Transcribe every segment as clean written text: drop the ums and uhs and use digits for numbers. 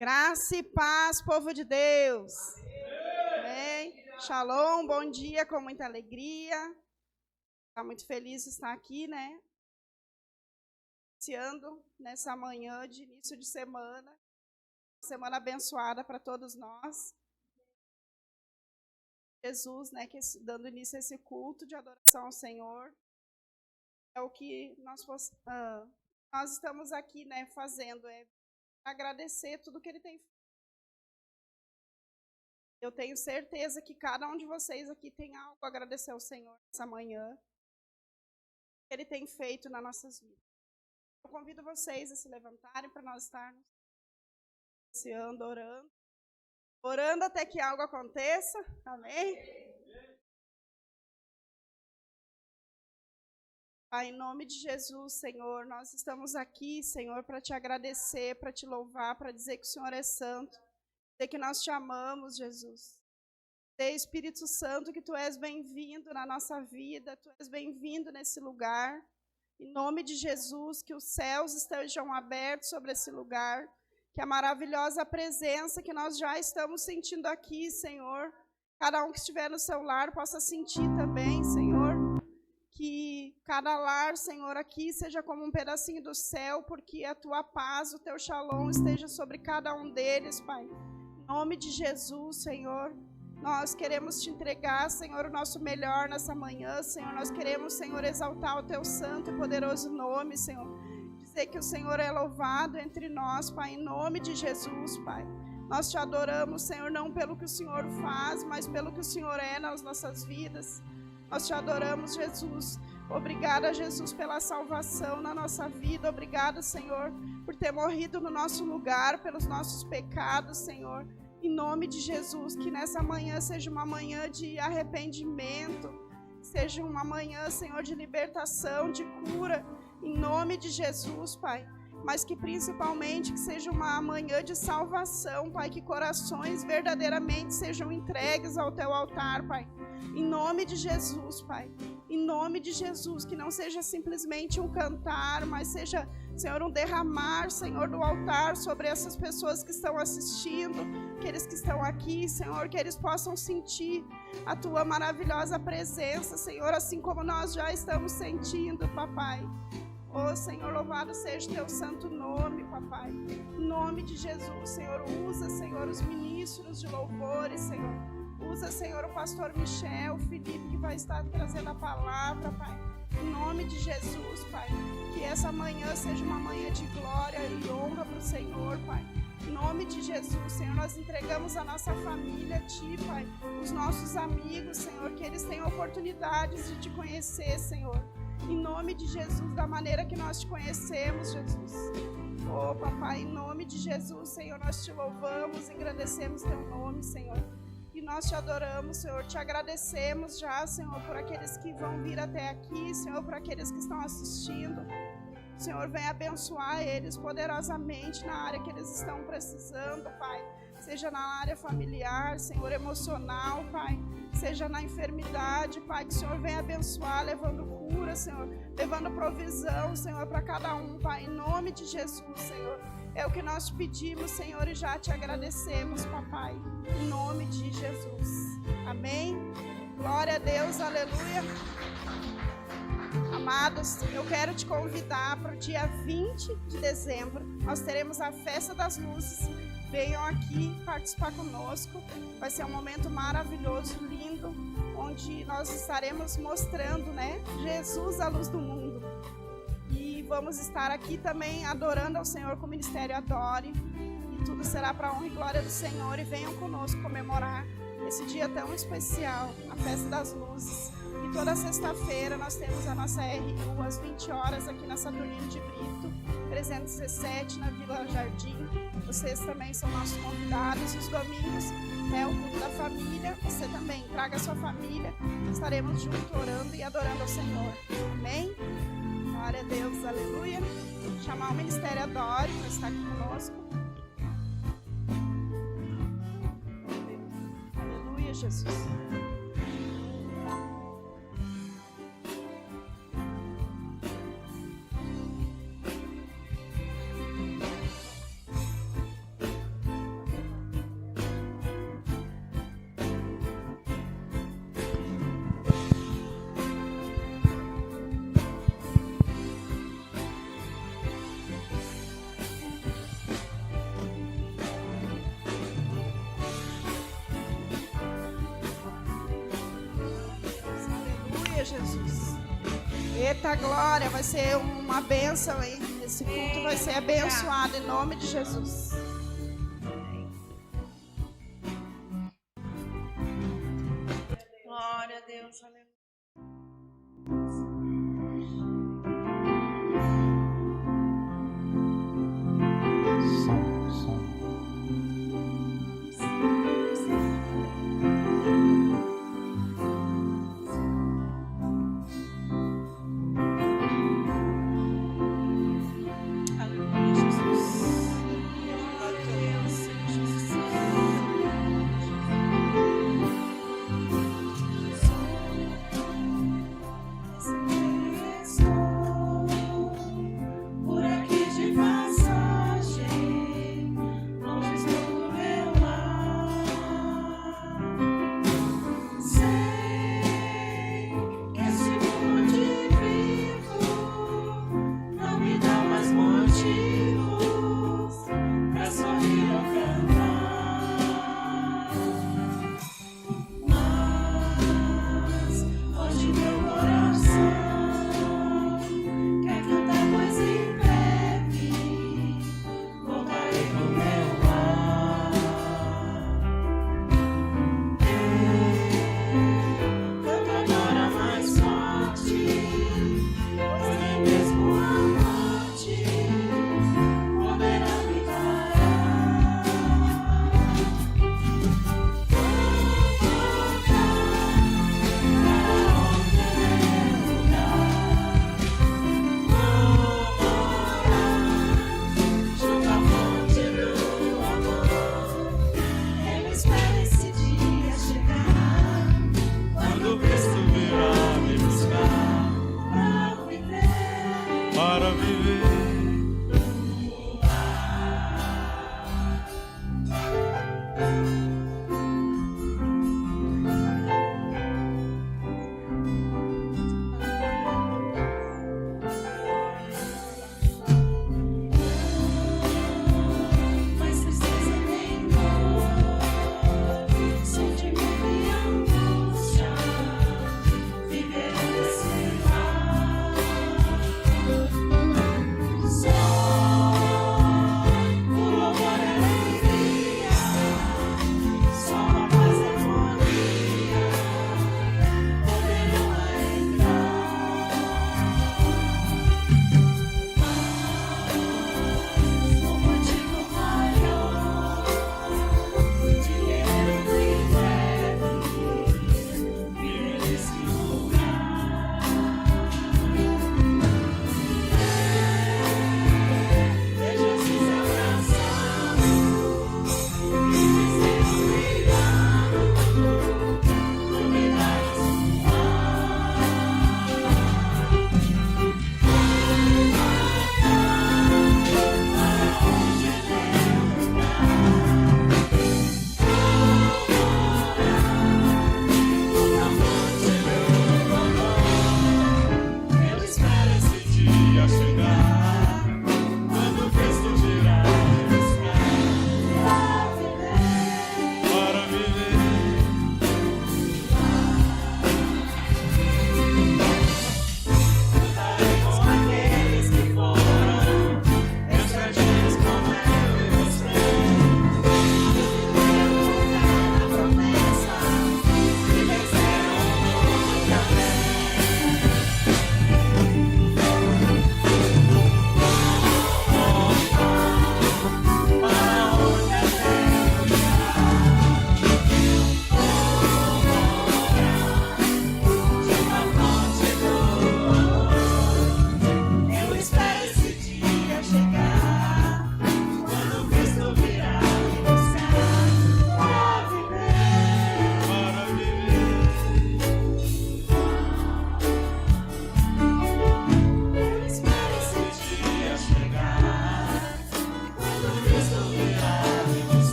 Graça e paz, povo de Deus. Amém. Shalom, bom dia, com muita alegria. Está muito feliz de estar aqui, né? Iniciando nessa manhã de início de semana. Semana abençoada para todos nós. Jesus, né, dando início a esse culto de adoração ao Senhor. É o que nós estamos aqui, né, fazendo, agradecer tudo que Ele tem feito. Eu tenho certeza que cada um de vocês aqui tem algo a agradecer ao Senhor nessa manhã, que Ele tem feito nas nossas vidas. Eu convido vocês a se levantarem para nós estarmos iniciando, orando até que algo aconteça. Amém? Pai, em nome de Jesus, Senhor, nós estamos aqui, Senhor, para te agradecer, para te louvar, para dizer que o Senhor é santo, dizer que nós te amamos, Jesus. Espírito Santo, que tu és bem-vindo na nossa vida, tu és bem-vindo nesse lugar. Em nome de Jesus, que os céus estejam abertos sobre esse lugar, que a maravilhosa presença que nós já estamos sentindo aqui, Senhor, cada um que estiver no seu lar possa sentir também, Senhor, que cada lar, Senhor, aqui seja como um pedacinho do céu, porque a tua paz, o teu shalom esteja sobre cada um deles, Pai. Em nome de Jesus, Senhor, nós queremos te entregar, Senhor, o nosso melhor nessa manhã, Senhor. Nós queremos, Senhor, exaltar o teu santo e poderoso nome, Senhor. Dizer que o Senhor é louvado entre nós, Pai, em nome de Jesus, Pai. Nós te adoramos, Senhor, não pelo que o Senhor faz, mas pelo que o Senhor é nas nossas vidas. Nós te adoramos, Jesus. Obrigada, Jesus, pela salvação na nossa vida. Obrigada, Senhor, por ter morrido no nosso lugar, pelos nossos pecados, Senhor. Em nome de Jesus, que nessa manhã seja uma manhã de arrependimento, seja uma manhã, Senhor, de libertação, de cura, em nome de Jesus, Pai. Mas que principalmente que seja uma manhã de salvação, Pai, que corações verdadeiramente sejam entregues ao teu altar, Pai. Em nome de Jesus, Pai. Em nome de Jesus, que não seja simplesmente um cantar, mas seja, Senhor, um derramar, Senhor, do altar sobre essas pessoas que estão assistindo, aqueles que estão aqui, Senhor, que eles possam sentir a tua maravilhosa presença, Senhor, assim como nós já estamos sentindo, Papai. Oh, Senhor, louvado seja o teu santo nome, Papai. Em nome de Jesus, Senhor, usa, Senhor, os ministros de louvores, Senhor. Usa, Senhor, o pastor Michel, o Felipe, que vai estar trazendo a palavra, Pai. Em nome de Jesus, Pai. Que essa manhã seja uma manhã de glória e honra para o Senhor, Pai. Em nome de Jesus, Senhor, nós entregamos a nossa família a Ti, Pai. Os nossos amigos, Senhor, que eles tenham oportunidades de Te conhecer, Senhor. Em nome de Jesus, da maneira que nós Te conhecemos, Jesus. Oh, Papai, em nome de Jesus, Senhor, nós Te louvamos, engrandecemos Teu nome, Senhor. E nós te adoramos, Senhor, te agradecemos já, Senhor, por aqueles que vão vir até aqui, Senhor, por aqueles que estão assistindo. Senhor, vem abençoar eles poderosamente na área que eles estão precisando, Pai. Seja na área familiar, Senhor, emocional, Pai. Seja na enfermidade, Pai, que o Senhor venha abençoar, levando cura, Senhor, levando provisão, Senhor, para cada um, Pai, em nome de Jesus, Senhor. É o que nós te pedimos, Senhor, e já te agradecemos, Papai, em nome de Jesus. Amém? Glória a Deus, aleluia. Amados, eu quero te convidar para o dia 20 de dezembro. Nós teremos a Festa das Luzes. Venham aqui participar conosco. Vai ser um momento maravilhoso, lindo, onde nós estaremos mostrando, né, Jesus, a luz do mundo. E vamos estar aqui também adorando ao Senhor com o Ministério Adore. E tudo será para a honra e glória do Senhor. E venham conosco comemorar esse dia tão especial, a Festa das Luzes. E toda sexta-feira nós temos a nossa RU às 20 horas aqui na Saturnino de Brito, 317 na Vila Jardim. Vocês também são nossos convidados. E os domingos é o culto da família. Você também traga a sua família. Estaremos juntos orando e adorando ao Senhor. Amém? Glória a Deus, aleluia. Vou chamar o Ministério Adore para estar aqui conosco. Aleluia, Jesus. Jesus. Eita glória, vai ser uma bênção aí. Esse culto vai ser abençoado em nome de Jesus. Glória a Deus, aleluia.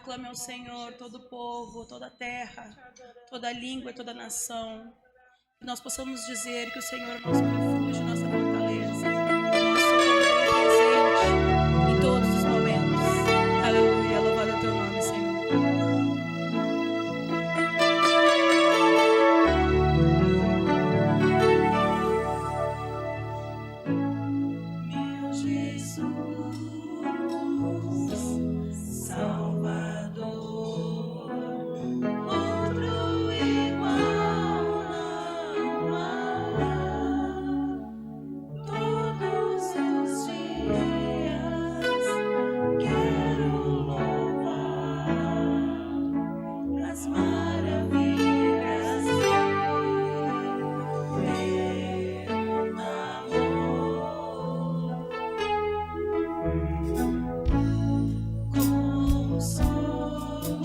Aclame ao Senhor todo o povo, toda a terra, toda a língua e toda a nação. Que nós possamos dizer que o Senhor é nosso refúgio, nossa fortaleza, nosso socorro presente em todos os momentos. Aleluia, louvado é o teu nome, Senhor. Meu Jesus, Salvador, outro igual não há. Todos os dias quero louvar as maravilhas de teu amor. Consolo,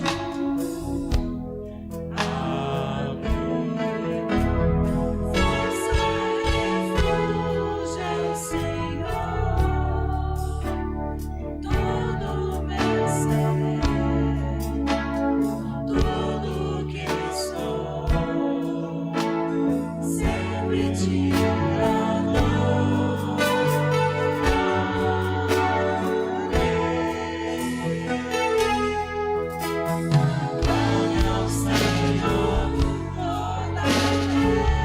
força, refúgio é o Senhor, todo meu ser, tudo que sou, sempre te adorarei. Ao Senhor toda a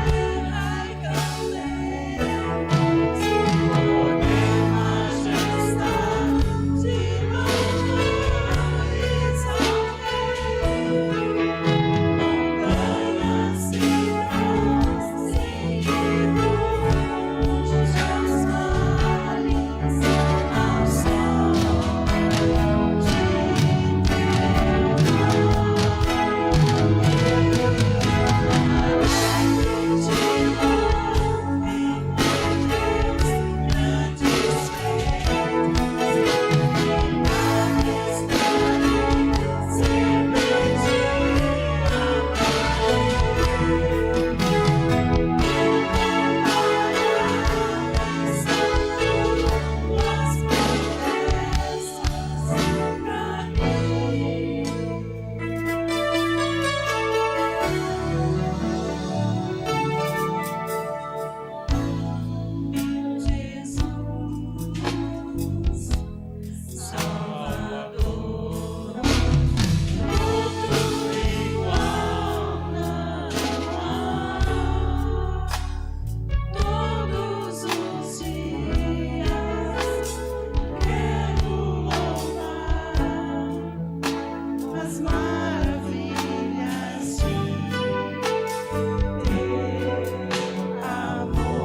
terra e cantemos, poder, majestade, louvores ao Rei. Montanhas e montes e refúgios aos vales, ao sol de todos os dias quero louvar as maravilhas de teu amor.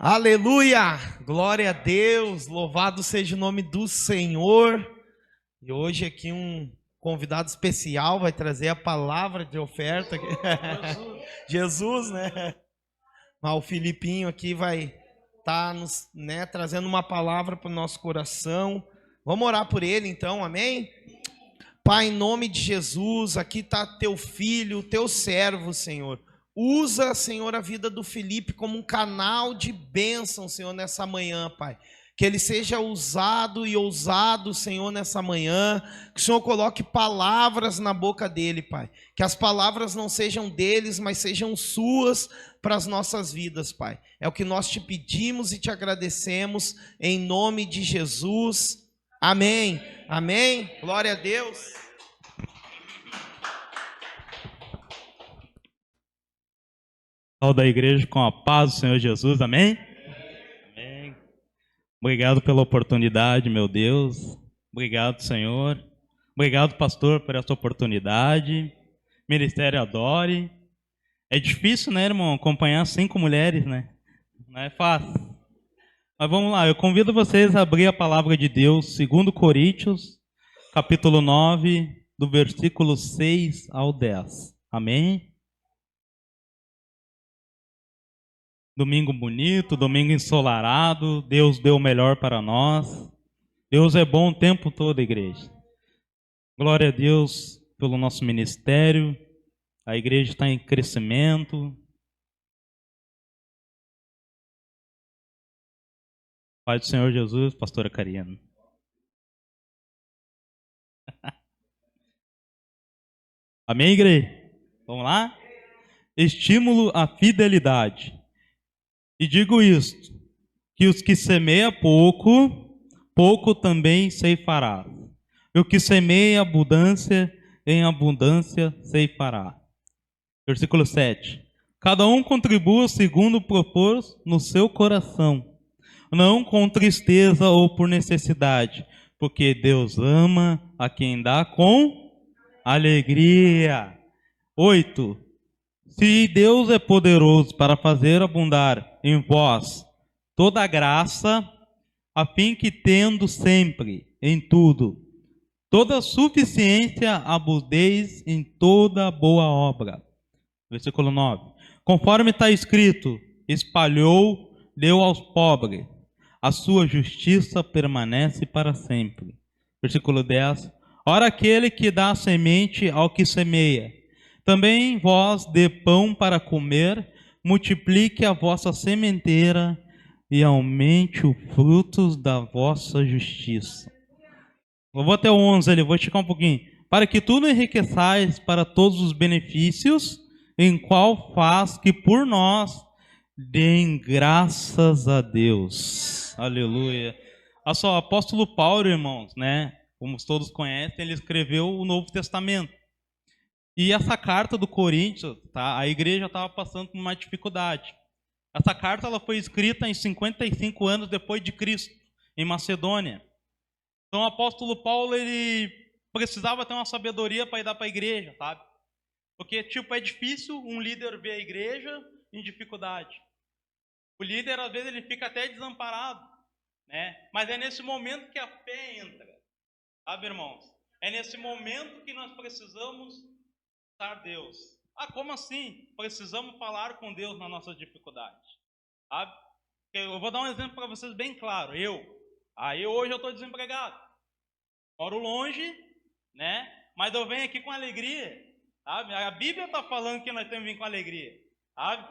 Aleluia! Glória a Deus! Louvado seja o nome do Senhor. E hoje aqui um convidado especial vai trazer a palavra de oferta. Jesus, né? Mas o Filipinho aqui vai estar trazendo uma palavra para o nosso coração, Vamos orar por ele então, amém? Pai, em nome de Jesus, aqui está teu filho, teu servo, Senhor. Usa, Senhor, a vida do Felipe como um canal de bênção, Senhor, nessa manhã, Pai. Que ele seja usado e ousado, Senhor, nessa manhã. Que o Senhor coloque palavras na boca dele, Pai. Que as palavras não sejam deles, mas sejam suas para as nossas vidas, Pai. É o que nós te pedimos e te agradecemos, em nome de Jesus. Amém. Amém. Glória a Deus. Da igreja com a paz do Senhor Jesus, amém? Amém. Obrigado pela oportunidade, meu Deus. Obrigado, Senhor. Obrigado, pastor, por essa oportunidade. Ministério Adore. É difícil, né, irmão, acompanhar 5 mulheres, né? Não é fácil. Mas vamos lá, eu convido vocês a abrir a palavra de Deus, 2 Coríntios, capítulo 9, do versículo 6 ao 10. Amém? Domingo bonito, domingo ensolarado, Deus deu o melhor para nós. Deus é bom o tempo todo, igreja. Glória a Deus pelo nosso ministério. A igreja está em crescimento. Pai do Senhor Jesus, pastora Karina. Amém, igreja? Vamos lá? Estímulo à fidelidade. E digo isto, que os que semeia pouco, pouco também ceifará. E o que semeia abundância, em abundância ceifará. Versículo 7. Cada um contribua segundo propôs no seu coração, não com tristeza ou por necessidade, porque Deus ama a quem dá com alegria. 8. Se Deus é poderoso para fazer abundar em vós toda a graça, a fim que tendo sempre, em tudo, toda suficiência, abundeis em toda boa obra. Versículo 9. Conforme está escrito, espalhou, deu aos pobres, a sua justiça permanece para sempre. Versículo 10. Ora, aquele que dá semente ao que semeia, também vós dê pão para comer, multiplique a vossa sementeira e aumente os frutos da vossa justiça. Eu vou até o 11 ali, vou esticar um pouquinho. Para que tudo enriqueçais para todos os benefícios, em qual faz que por nós deem graças a Deus. Aleluia. Olha só, o apóstolo Paulo, irmãos, né? Como todos conhecem, ele escreveu o Novo Testamento. E essa carta do Coríntios, tá? A igreja estava passando por uma dificuldade. Essa carta ela foi escrita em 55 anos depois de Cristo, em Macedônia. Então o apóstolo Paulo ele precisava ter uma sabedoria para ir dar para a igreja, sabe? Porque tipo é difícil um líder ver a igreja em dificuldade. O líder às vezes ele fica até desamparado, né? Mas é nesse momento que a fé entra, sabe, irmãos? É nesse momento que nós precisamos Deus. Ah, como assim? Precisamos falar com Deus na nossa dificuldade. Sabe? Eu vou dar um exemplo para vocês bem claro. Eu hoje eu estou desempregado. Moro longe, né? Mas eu venho aqui com alegria. Sabe? A Bíblia está falando que nós temos que vir com alegria. Sabe?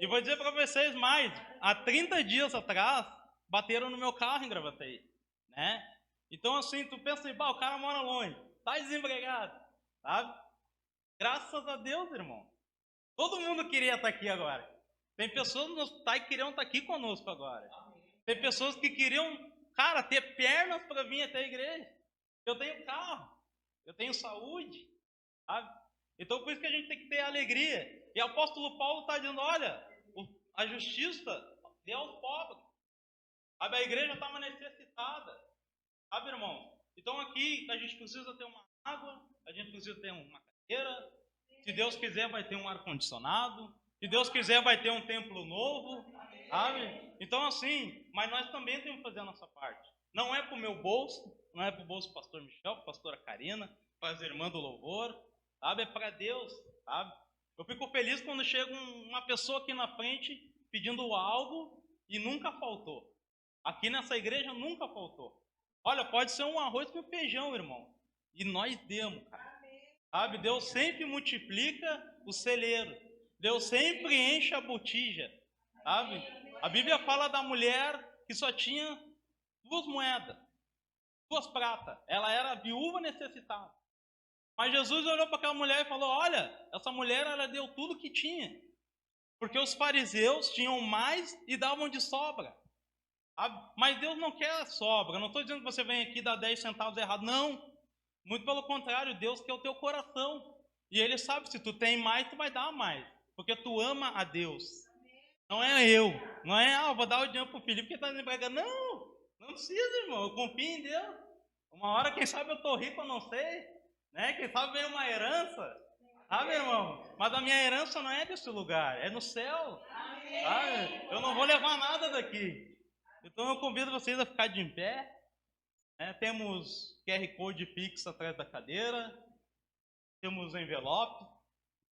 E vou dizer para vocês mais. Há 30 dias atrás, bateram no meu carro em Gravataí. Né? Então assim, tu pensa assim, o cara mora longe. Está desempregado. Sabe? Graças a Deus, irmão. Todo mundo queria estar aqui agora. Tem pessoas no hospital que queriam estar aqui conosco agora. Tem pessoas que queriam, cara, ter pernas para vir até a igreja. Eu tenho carro. Eu tenho saúde. Sabe? Então, por isso que a gente tem que ter alegria. E o apóstolo Paulo está dizendo, olha, a justiça deu aos pobres. Sabe? A igreja estava necessitada. Sabe, irmão? Então, aqui, a gente precisa ter uma água, a gente precisa ter uma se Deus quiser vai ter um ar-condicionado, se Deus quiser vai ter um templo novo, sabe? Então assim, mas nós também temos que fazer a nossa parte. Não é para o meu bolso, não é para o bolso do pastor Michel, para a pastora Karina, para as irmãs do louvor, sabe? É para Deus, sabe? Eu fico feliz quando chega uma pessoa aqui na frente pedindo algo e nunca faltou. Aqui nessa igreja nunca faltou. Olha, pode ser um arroz com feijão, irmão. E nós demos, cara. Sabe? Deus sempre multiplica o celeiro. Deus sempre enche a botija. Sabe? A Bíblia fala da mulher que só tinha 2 moedas, 2 pratas. Ela era viúva necessitada. Mas Jesus olhou para aquela mulher e falou: olha, essa mulher, ela deu tudo que tinha. Porque os fariseus tinham mais e davam de sobra. Mas Deus não quer sobra. Eu não estou dizendo que você vem aqui dar 10 centavos errado. Não. Muito pelo contrário, Deus quer o teu coração. E Ele sabe, se tu tem mais, tu vai dar mais. Porque tu ama a Deus. Não é eu. Não é, eu vou dar o dinheiro para o Felipe que está desempregado. Não, não precisa, irmão. Eu confio em Deus. Uma hora, quem sabe eu estou rico, eu não sei. Né? Quem sabe vem uma herança. Sabe, irmão? Mas a minha herança não é desse lugar. É no céu. Sabe? Eu não vou levar nada daqui. Então eu convido vocês a ficar de pé. Temos QR Code Pix atrás da cadeira. Temos envelope.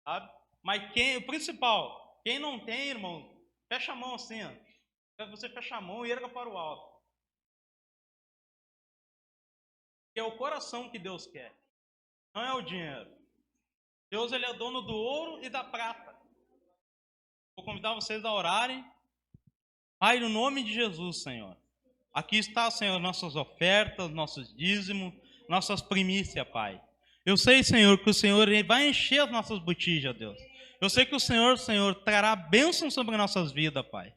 Sabe? Mas o principal, quem não tem, irmão, fecha a mão assim. Ó. Quero que você feche a mão e erga para o alto. Que é o coração que Deus quer. Não é o dinheiro. Deus, Ele é dono do ouro e da prata. Vou convidar vocês a orarem. Pai, no nome de Jesus, Senhor. Aqui está, Senhor, nossas ofertas, nossos dízimos, nossas primícias, Pai. Eu sei, Senhor, que o Senhor vai encher as nossas botijas, Deus. Eu sei que o Senhor, trará bênção sobre nossas vidas, Pai.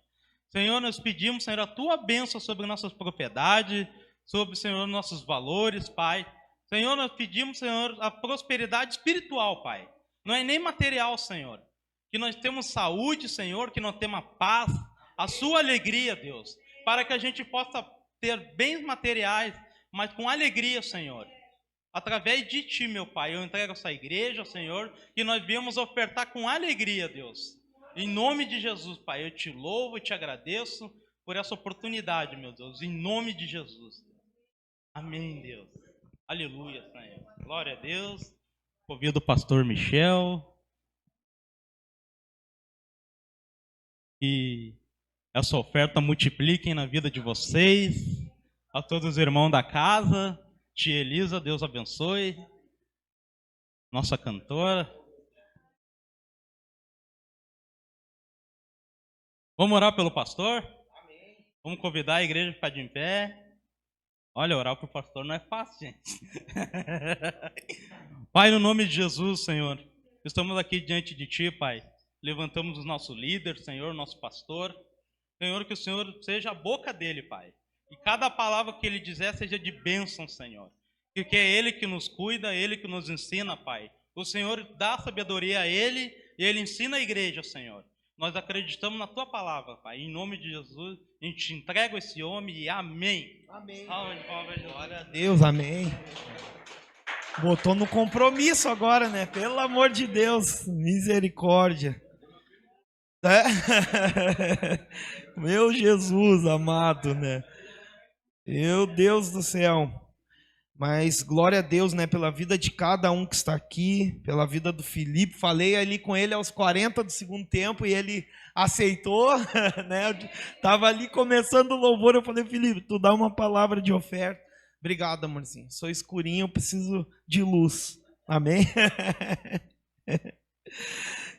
Senhor, nós pedimos, Senhor, a Tua bênção sobre nossas propriedades, sobre, Senhor, nossos valores, Pai. Senhor, nós pedimos, Senhor, a prosperidade espiritual, Pai. Não é nem material, Senhor. Que nós temos saúde, Senhor, que nós temos a paz, a Sua alegria, Deus. Para que a gente possa ter bens materiais, mas com alegria, Senhor. Através de Ti, meu Pai, eu entrego essa igreja, Senhor, que nós viemos ofertar com alegria, Deus. Em nome de Jesus, Pai, eu Te louvo e Te agradeço por essa oportunidade, meu Deus. Em nome de Jesus. Amém, Deus. Aleluia, Senhor. Glória a Deus. Convido o pastor Michel. E essa oferta multipliquem na vida de vocês. A todos os irmãos da casa. Tia Elisa, Deus abençoe. Nossa cantora. Vamos orar pelo pastor? Amém. Vamos convidar a igreja a ficar de pé. Olha, orar para o pastor não é fácil, gente. Pai, no nome de Jesus, Senhor, estamos aqui diante de Ti, Pai. Levantamos o nosso líder, Senhor, nosso pastor. Senhor, que o Senhor seja a boca dele, Pai. E cada palavra que ele dizer seja de bênção, Senhor. Porque é Ele que nos cuida, é Ele que nos ensina, Pai. O Senhor dá sabedoria a Ele e Ele ensina a igreja, Senhor. Nós acreditamos na Tua palavra, Pai. Em nome de Jesus, a gente entrega esse homem e amém. Amém. Glória a Deus, amém. Botou no compromisso agora, né? Pelo amor de Deus, misericórdia. Meu Jesus amado, né? Meu Deus do céu. Mas glória a Deus, né, pela vida de cada um que está aqui, pela vida do Felipe. Falei ali com ele aos 40 do segundo tempo e ele aceitou, né? Tava ali começando o louvor, eu falei: Felipe, tu dá uma palavra de oferta. Obrigado, amorzinho. Sou escurinho, eu preciso de luz. Amém?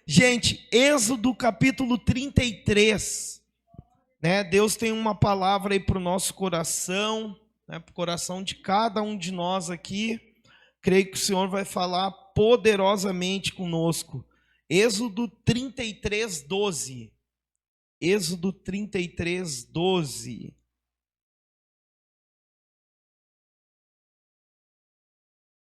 Gente, Êxodo capítulo 33, né? Deus tem uma palavra aí para o nosso coração, né? Para o coração de cada um de nós aqui. Creio que o Senhor vai falar poderosamente conosco. Êxodo 33, 12. Êxodo 33, 12.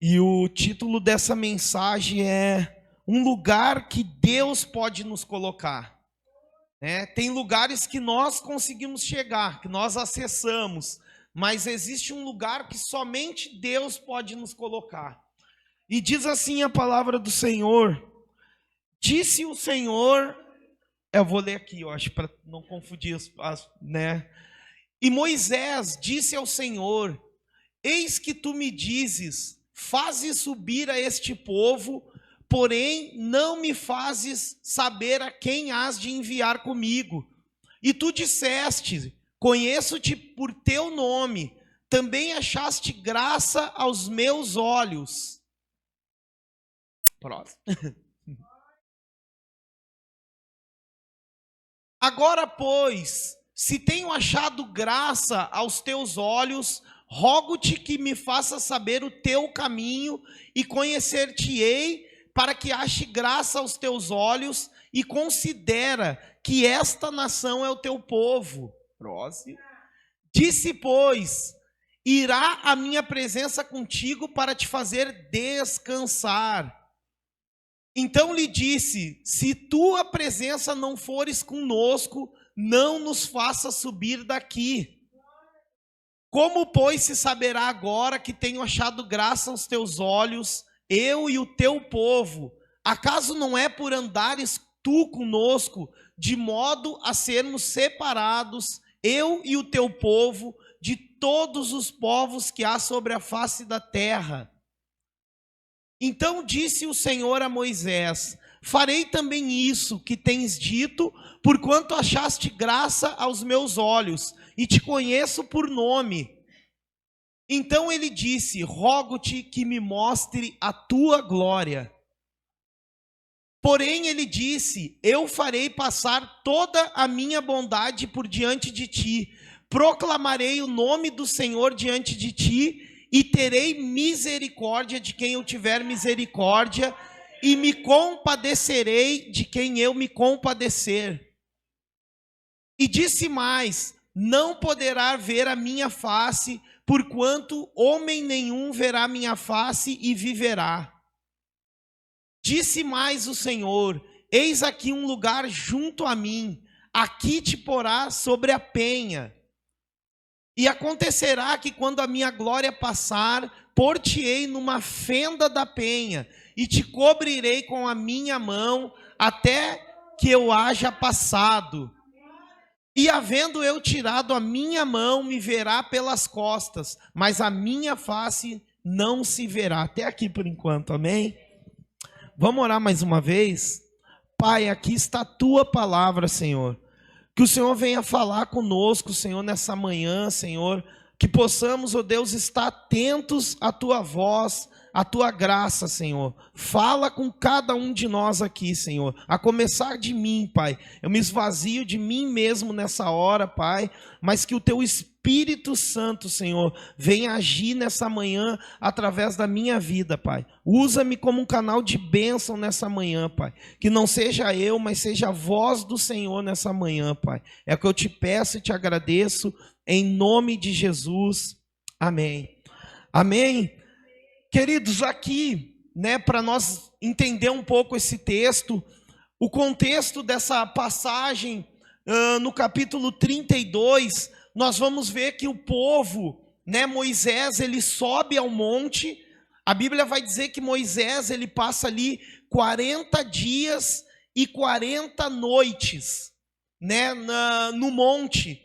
E o título dessa mensagem é Um Lugar que Deus Pode Nos Colocar. Tem lugares que nós conseguimos chegar, que nós acessamos, mas existe um lugar que somente Deus pode nos colocar. E diz assim a palavra do Senhor: disse o Senhor, eu vou ler aqui, eu acho, para não confundir, né? E Moisés disse ao Senhor: eis que tu me dizes, faze subir a este povo, porém não me fazes saber a quem hás de enviar comigo. E tu disseste: conheço-te por teu nome, também achaste graça aos meus olhos. Próximo. Agora, pois, se tenho achado graça aos teus olhos, rogo-te que me faças saber o teu caminho e conhecer-te-ei, para que ache graça aos teus olhos, e considera que esta nação é o teu povo. Próximo. Disse, pois, irá a minha presença contigo para te fazer descansar. Então lhe disse, se tua presença não fores conosco, não nos faça subir daqui. Como, pois, se saberá agora que tenho achado graça aos teus olhos, eu e o teu povo? Acaso não é por andares tu conosco, de modo a sermos separados, eu e o teu povo, de todos os povos que há sobre a face da terra? Então disse o Senhor a Moisés, farei também isso que tens dito, porquanto achaste graça aos meus olhos, e te conheço por nome. Então ele disse, rogo-te que me mostre a tua glória. Porém ele disse, eu farei passar toda a minha bondade por diante de ti, proclamarei o nome do Senhor diante de ti, e terei misericórdia de quem eu tiver misericórdia, e me compadecerei de quem eu me compadecer. E disse mais, não poderá ver a minha face, porquanto homem nenhum verá minha face e viverá. Disse mais o Senhor, eis aqui um lugar junto a mim, aqui te porás sobre a penha. E acontecerá que quando a minha glória passar, pôr-te-ei numa fenda da penha, e te cobrirei com a minha mão, até que eu haja passado. E havendo eu tirado a minha mão, me verá pelas costas, mas a minha face não se verá. Até aqui por enquanto, amém? Vamos orar mais uma vez? Pai, aqui está a tua palavra, Senhor. Que o Senhor venha falar conosco, Senhor, nessa manhã, Senhor. Que possamos, ó Deus, estar atentos à tua voz, à tua graça, Senhor. Fala com cada um de nós aqui, Senhor. A começar de mim, Pai. Eu me esvazio de mim mesmo nessa hora, Pai. Mas que o teu Espírito Santo, Senhor, venha agir nessa manhã através da minha vida, Pai. Usa-me como um canal de bênção nessa manhã, Pai. Que não seja eu, mas seja a voz do Senhor nessa manhã, Pai. É o que eu te peço e te agradeço. Em nome de Jesus, amém. Amém. Queridos, aqui, né, para nós entender um pouco esse texto, o contexto dessa passagem, no capítulo 32, nós vamos ver que o povo, né, Moisés, ele sobe ao monte. A Bíblia vai dizer que Moisés, ele passa ali 40 dias e 40 noites, né, no monte.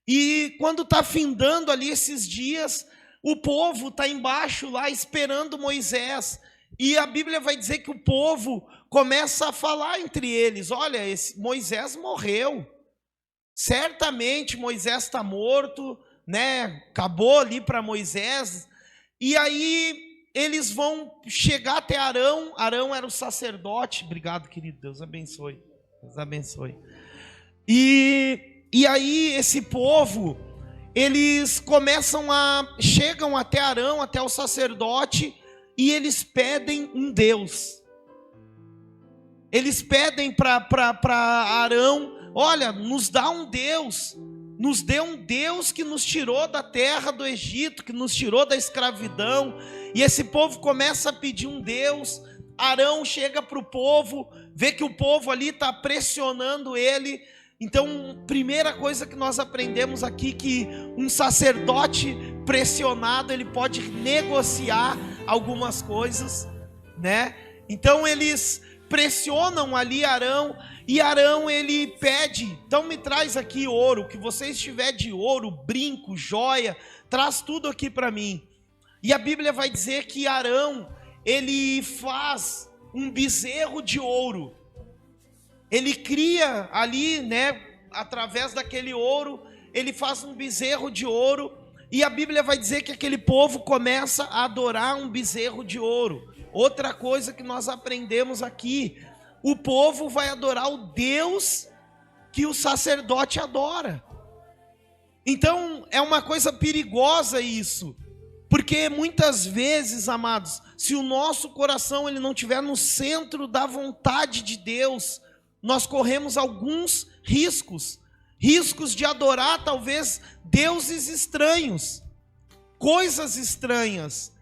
E quando está findando ali esses dias, o povo está embaixo lá esperando Moisés. E a Bíblia vai dizer que o povo começa a falar entre eles, olha, Moisés morreu. Certamente Moisés está morto, né? Acabou ali para Moisés. E aí eles vão chegar até Arão. Arão era o sacerdote. Obrigado, querido. Deus abençoe. Deus abençoe. E aí esse povo, eles chegam até Arão, até o sacerdote, e eles pedem um Deus. Eles pedem para Arão, olha, nos dá um Deus, nos dê um Deus que nos tirou da terra do Egito, que nos tirou da escravidão. E esse povo começa a pedir um Deus. Arão chega para o povo, vê que o povo ali está pressionando ele. Então, primeira coisa que nós aprendemos aqui, que um sacerdote pressionado, ele pode negociar algumas coisas, né? Então, eles pressionam ali Arão, e Arão, ele pede, então me traz aqui ouro, que você estiver de ouro, brinco, joia, traz tudo aqui para mim. E a Bíblia vai dizer que Arão, ele faz um bezerro de ouro. Ele cria ali, né, através daquele ouro, ele faz um bezerro de ouro, E a Bíblia vai dizer que aquele povo começa a adorar um bezerro de ouro. Outra coisa que nós aprendemos aqui, o povo vai adorar o Deus que o sacerdote adora. Então, é uma coisa perigosa isso, porque muitas vezes, amados, se o nosso coração ele não estiver no centro da vontade de Deus, nós corremos alguns riscos de adorar talvez deuses estranhos, coisas estranhas.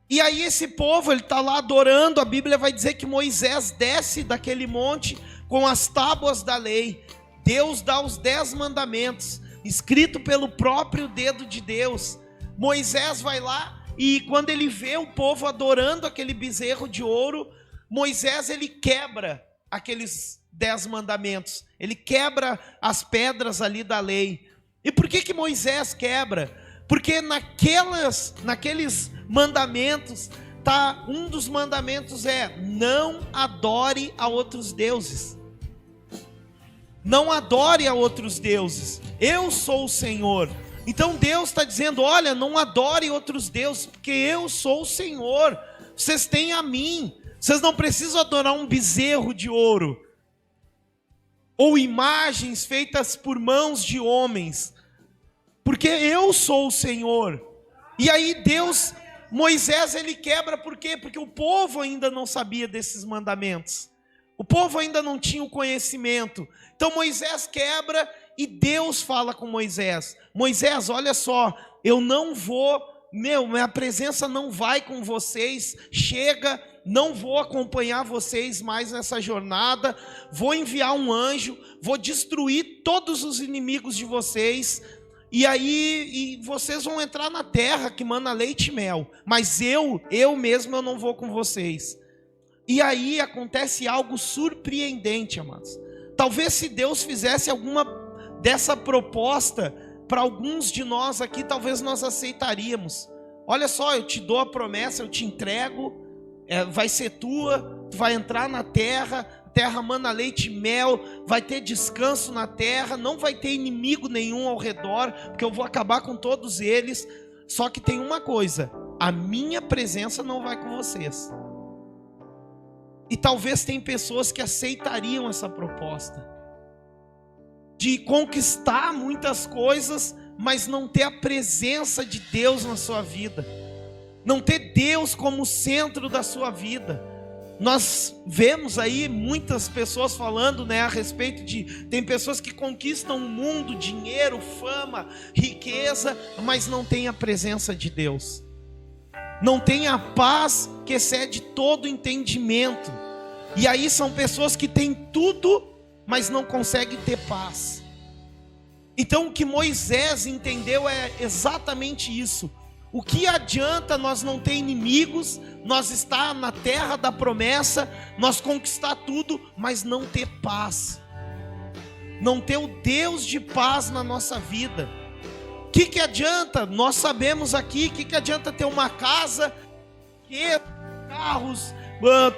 E aí esse povo, ele está lá adorando, a Bíblia vai dizer que Moisés desce daquele monte com as tábuas da lei. Deus dá os 10 mandamentos, escrito pelo próprio dedo de Deus. Moisés vai lá e quando ele vê o povo adorando aquele bezerro de ouro, Moisés ele quebra aqueles 10 mandamentos, ele quebra as pedras ali da lei. E por que Moisés quebra? Porque naqueles mandamentos, tá, um dos mandamentos é: não adore a outros deuses. Não adore a outros deuses. Eu sou o Senhor. Então Deus está dizendo: olha, não adore outros deuses, porque eu sou o Senhor. Vocês têm a mim. Vocês não precisam adorar um bezerro de ouro ou imagens feitas por mãos de homens, porque eu sou o Senhor. E aí Moisés ele quebra, por quê? Porque o povo ainda não sabia desses mandamentos. O povo ainda não tinha o conhecimento. Então Moisés quebra e Deus fala com Moisés: Moisés, olha só, eu não vou, minha presença não vai com vocês, chega, não vou acompanhar vocês mais nessa jornada, vou enviar um anjo, vou destruir todos os inimigos de vocês, e aí vocês vão entrar na terra que mana leite e mel, mas eu mesmo eu não vou com vocês. E aí acontece algo surpreendente, amados. Talvez se Deus fizesse alguma dessa proposta para alguns de nós aqui, talvez nós aceitaríamos. Olha só, eu te dou a promessa, eu te entrego, vai ser tua, tu vai entrar na terra, terra mana leite e mel, vai ter descanso na terra, não vai ter inimigo nenhum ao redor, porque eu vou acabar com todos eles. Só que tem uma coisa: a minha presença não vai com vocês. E talvez tem pessoas que aceitariam essa proposta de conquistar muitas coisas, mas não ter a presença de Deus na sua vida, não ter Deus como centro da sua vida. Nós vemos aí muitas pessoas falando, a respeito de, tem pessoas que conquistam o mundo, dinheiro, fama, riqueza, mas não tem a presença de Deus, não tem a paz que excede todo entendimento. E aí são pessoas que têm tudo, mas não conseguem ter paz. Então o que Moisés entendeu é exatamente isso. O que adianta nós não ter inimigos, nós estar na terra da promessa, nós conquistar tudo, mas não ter paz, não ter o Deus de paz na nossa vida? O que adianta? Nós sabemos aqui, o que adianta ter uma casa, carros,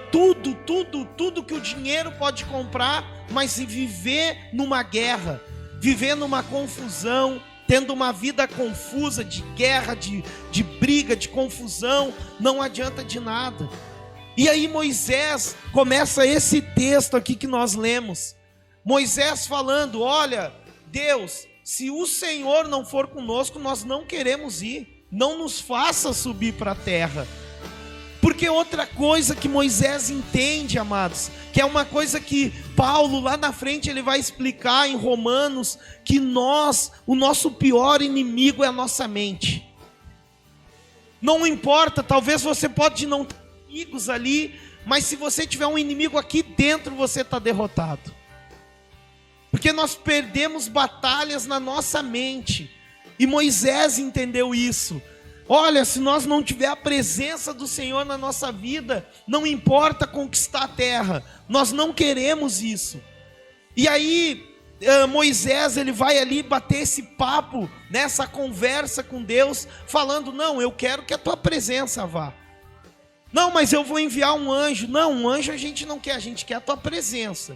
tudo que o dinheiro pode comprar, mas se viver numa guerra, viver numa confusão, tendo uma vida confusa, de guerra, de briga, de confusão, não adianta de nada. E aí Moisés começa esse texto aqui que nós lemos, Moisés falando: olha, Deus, se o Senhor não for conosco, nós não queremos ir, não nos faça subir para a terra. Porque outra coisa que Moisés entende, amados, que é uma coisa que Paulo lá na frente ele vai explicar em Romanos, que o nosso pior inimigo é a nossa mente. Não importa, talvez você pode não ter inimigos ali, mas se você tiver um inimigo aqui dentro, você está derrotado. Porque nós perdemos batalhas na nossa mente, e Moisés entendeu isso. Olha, se nós não tiver a presença do Senhor na nossa vida, não importa conquistar a terra, nós não queremos isso. E aí Moisés ele vai ali bater esse papo, nessa conversa com Deus, falando: não, eu quero que a tua presença vá. Não, mas eu vou enviar um anjo. Não, um anjo a gente não quer, a gente quer a tua presença.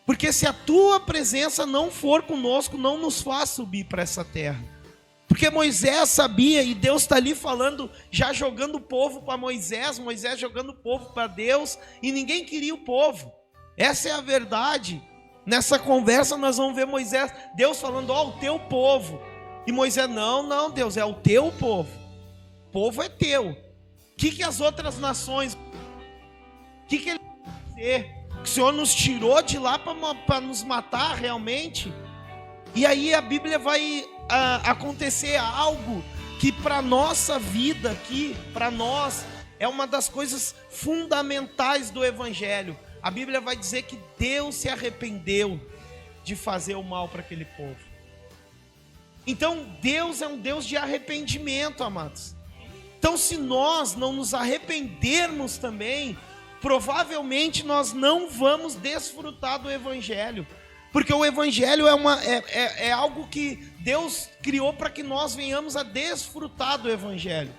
Porque se a tua presença não for conosco, não nos faz subir para essa terra. Porque Moisés sabia, e Deus está ali falando, já jogando o povo para Moisés, Moisés jogando o povo para Deus, e ninguém queria o povo. Essa é a verdade. Nessa conversa nós vamos ver Moisés, Deus falando, ó, o teu povo. E Moisés, não, Deus, é o teu povo. O povo é teu. O que as outras nações, o que ele vai dizer? Que o Senhor nos tirou de lá para nos matar realmente? E aí a Bíblia vai acontecer algo que para nossa vida aqui, para nós, é uma das coisas fundamentais do Evangelho. A Bíblia vai dizer que Deus se arrependeu de fazer o mal para aquele povo. Então Deus é um Deus de arrependimento, amados. Então se nós não nos arrependermos também, provavelmente nós não vamos desfrutar do Evangelho. Porque o Evangelho é algo que Deus criou para que nós venhamos a desfrutar do Evangelho.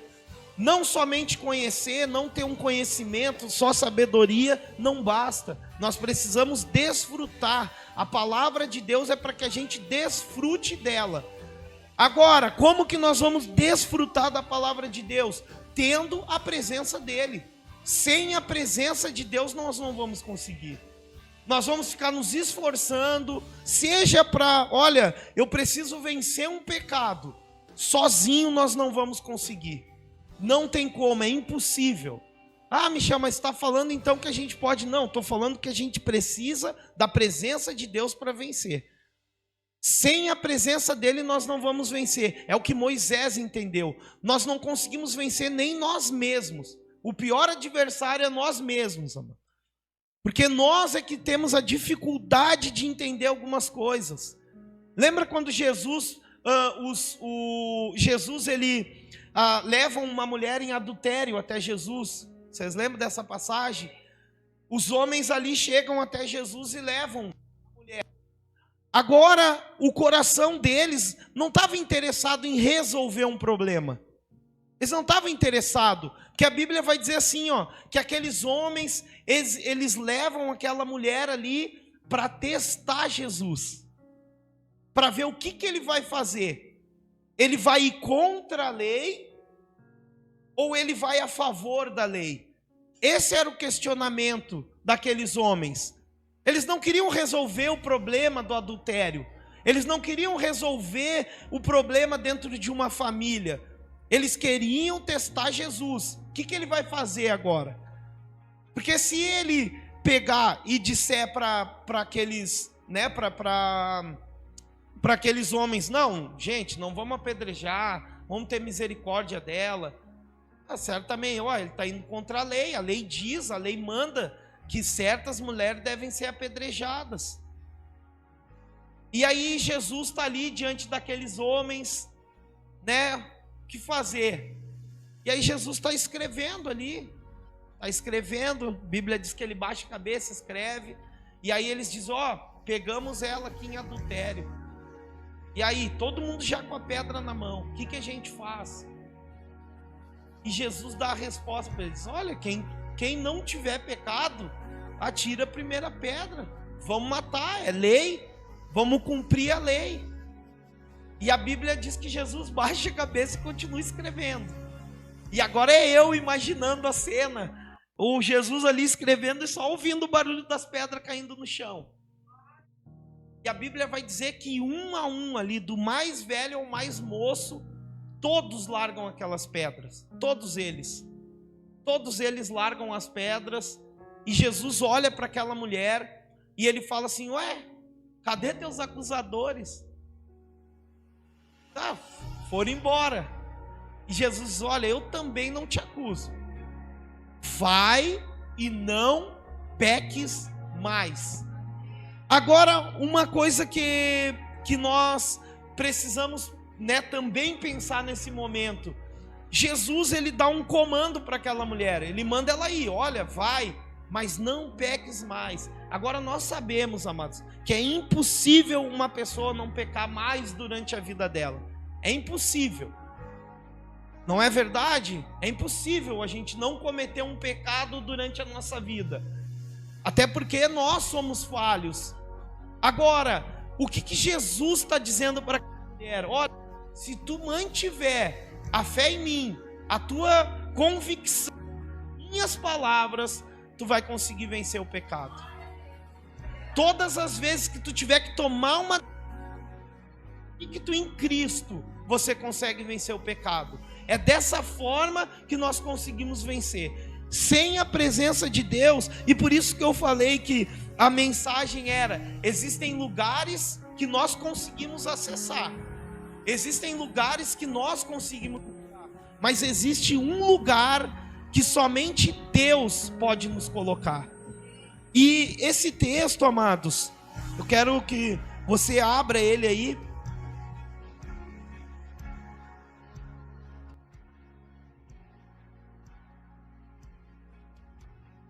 Não somente conhecer, não ter um conhecimento, só sabedoria, não basta. Nós precisamos desfrutar. A palavra de Deus é para que a gente desfrute dela. Agora, como que nós vamos desfrutar da palavra de Deus? Tendo a presença dele. Sem a presença de Deus nós não vamos conseguir. Nós vamos ficar nos esforçando, seja para, olha, eu preciso vencer um pecado. Sozinho nós não vamos conseguir. Não tem como, é impossível. Ah, Michel, mas está falando então que a gente pode? Não, estou falando que a gente precisa da presença de Deus para vencer. Sem a presença dele nós não vamos vencer. É o que Moisés entendeu. Nós não conseguimos vencer nem nós mesmos. O pior adversário é nós mesmos, amor. Porque nós é que temos a dificuldade de entender algumas coisas. Lembra quando Jesus ele leva uma mulher em adultério até Jesus? Vocês lembram dessa passagem? Os homens ali chegam até Jesus e levam a mulher. Agora, o coração deles não estava interessado em resolver um problema. Eles não estavam interessados, porque a Bíblia vai dizer assim, ó, que aqueles homens, eles levam aquela mulher ali para testar Jesus, para ver o que ele vai fazer. Ele vai ir contra a lei ou ele vai a favor da lei? Esse era o questionamento daqueles homens. Eles não queriam resolver o problema do adultério, eles não queriam resolver o problema dentro de uma família. Eles queriam testar Jesus. O que ele vai fazer agora? Porque se ele pegar e disser para aqueles, né, para aqueles homens, não, gente, não vamos apedrejar, vamos ter misericórdia dela. Tá certo também, ó, ele está indo contra a lei diz, a lei manda que certas mulheres devem ser apedrejadas. E aí Jesus está ali diante daqueles homens, né? O que fazer? E aí Jesus está escrevendo ali, está escrevendo, a Bíblia diz que ele baixa a cabeça, escreve, e aí eles dizem, ó, pegamos ela aqui em adultério. E aí, todo mundo já com a pedra na mão, o que a gente faz? E Jesus dá a resposta para eles, olha, quem não tiver pecado, atira a primeira pedra, vamos matar, é lei, vamos cumprir a lei. E a Bíblia diz que Jesus baixa a cabeça e continua escrevendo. E agora é eu imaginando a cena, o Jesus ali escrevendo e só ouvindo o barulho das pedras caindo no chão. E a Bíblia vai dizer que um a um ali, do mais velho ao mais moço, todos largam aquelas pedras, todos eles largam as pedras, e Jesus olha para aquela mulher, e ele fala assim, ué, cadê teus acusadores? Tá, foram embora. E Jesus, olha, eu também não te acuso, vai e não peques mais. Agora, uma coisa que nós precisamos, né, também pensar nesse momento, Jesus, ele dá um comando para aquela mulher, ele manda ela ir, olha, vai, mas não peques mais. Agora nós sabemos, amados, que é impossível uma pessoa não pecar mais durante a vida dela, é impossível, não é verdade? É impossível a gente não cometer um pecado durante a nossa vida, até porque nós somos falhos. Agora, o que Jesus está dizendo para a mulher? Olha, se tu mantiver a fé em mim, a tua convicção, minhas palavras, tu vai conseguir vencer o pecado. Todas as vezes que tu tiver que tomar uma e que tu em Cristo, você consegue vencer o pecado. É dessa forma que nós conseguimos vencer. Sem a presença de Deus, e por isso que eu falei que a mensagem era: existem lugares que nós conseguimos acessar, existem lugares que nós conseguimos, mas existe um lugar que somente Deus pode nos colocar. E esse texto, amados, eu quero que você abra ele aí.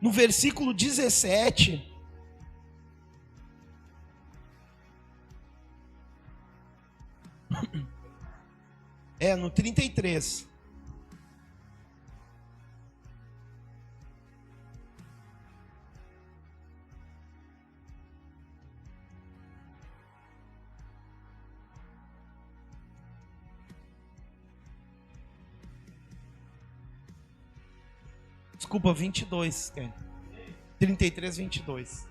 No versículo 17, no 33. Desculpa, 22. 33, 22.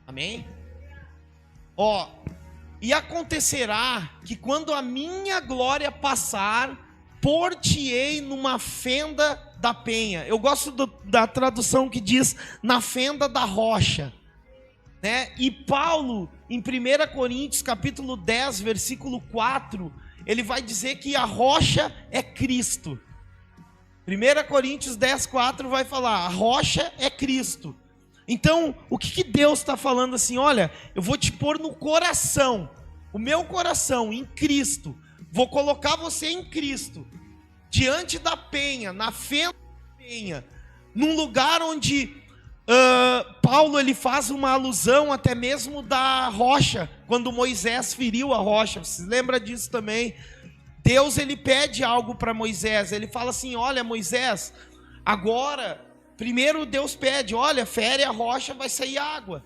Amém? E acontecerá que quando a minha glória passar, por-te-ei numa fenda da penha. Eu gosto da tradução que diz na fenda da rocha, né? E Paulo, em 1 Coríntios capítulo 10, versículo 4, ele vai dizer que a rocha é Cristo. 1 Coríntios 10, 4 vai falar: a rocha é Cristo. Então, o que Deus está falando assim? Olha, eu vou te pôr no coração, o meu coração em Cristo. Vou colocar você em Cristo, diante da penha, na fenda da penha, num lugar onde Paulo ele faz uma alusão até mesmo da rocha, quando Moisés feriu a rocha. Você lembra disso também? Deus ele pede algo para Moisés. Ele fala assim: olha, Moisés, agora, primeiro Deus pede: olha, fere a rocha, vai sair água.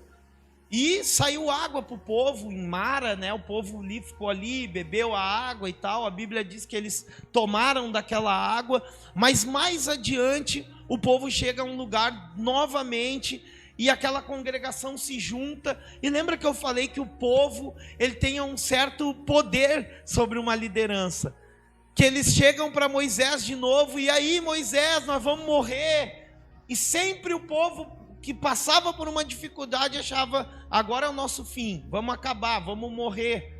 E saiu água para o povo em Mara, né? O povo ali ficou ali, bebeu a água e tal. A Bíblia diz que eles tomaram daquela água, mas mais adiante o povo chega a um lugar novamente e aquela congregação se junta. E lembra que eu falei que o povo ele tem um certo poder sobre uma liderança, que eles chegam para Moisés de novo: e aí, Moisés, nós vamos morrer. E sempre o povo que passava por uma dificuldade achava: agora é o nosso fim, vamos acabar, vamos morrer.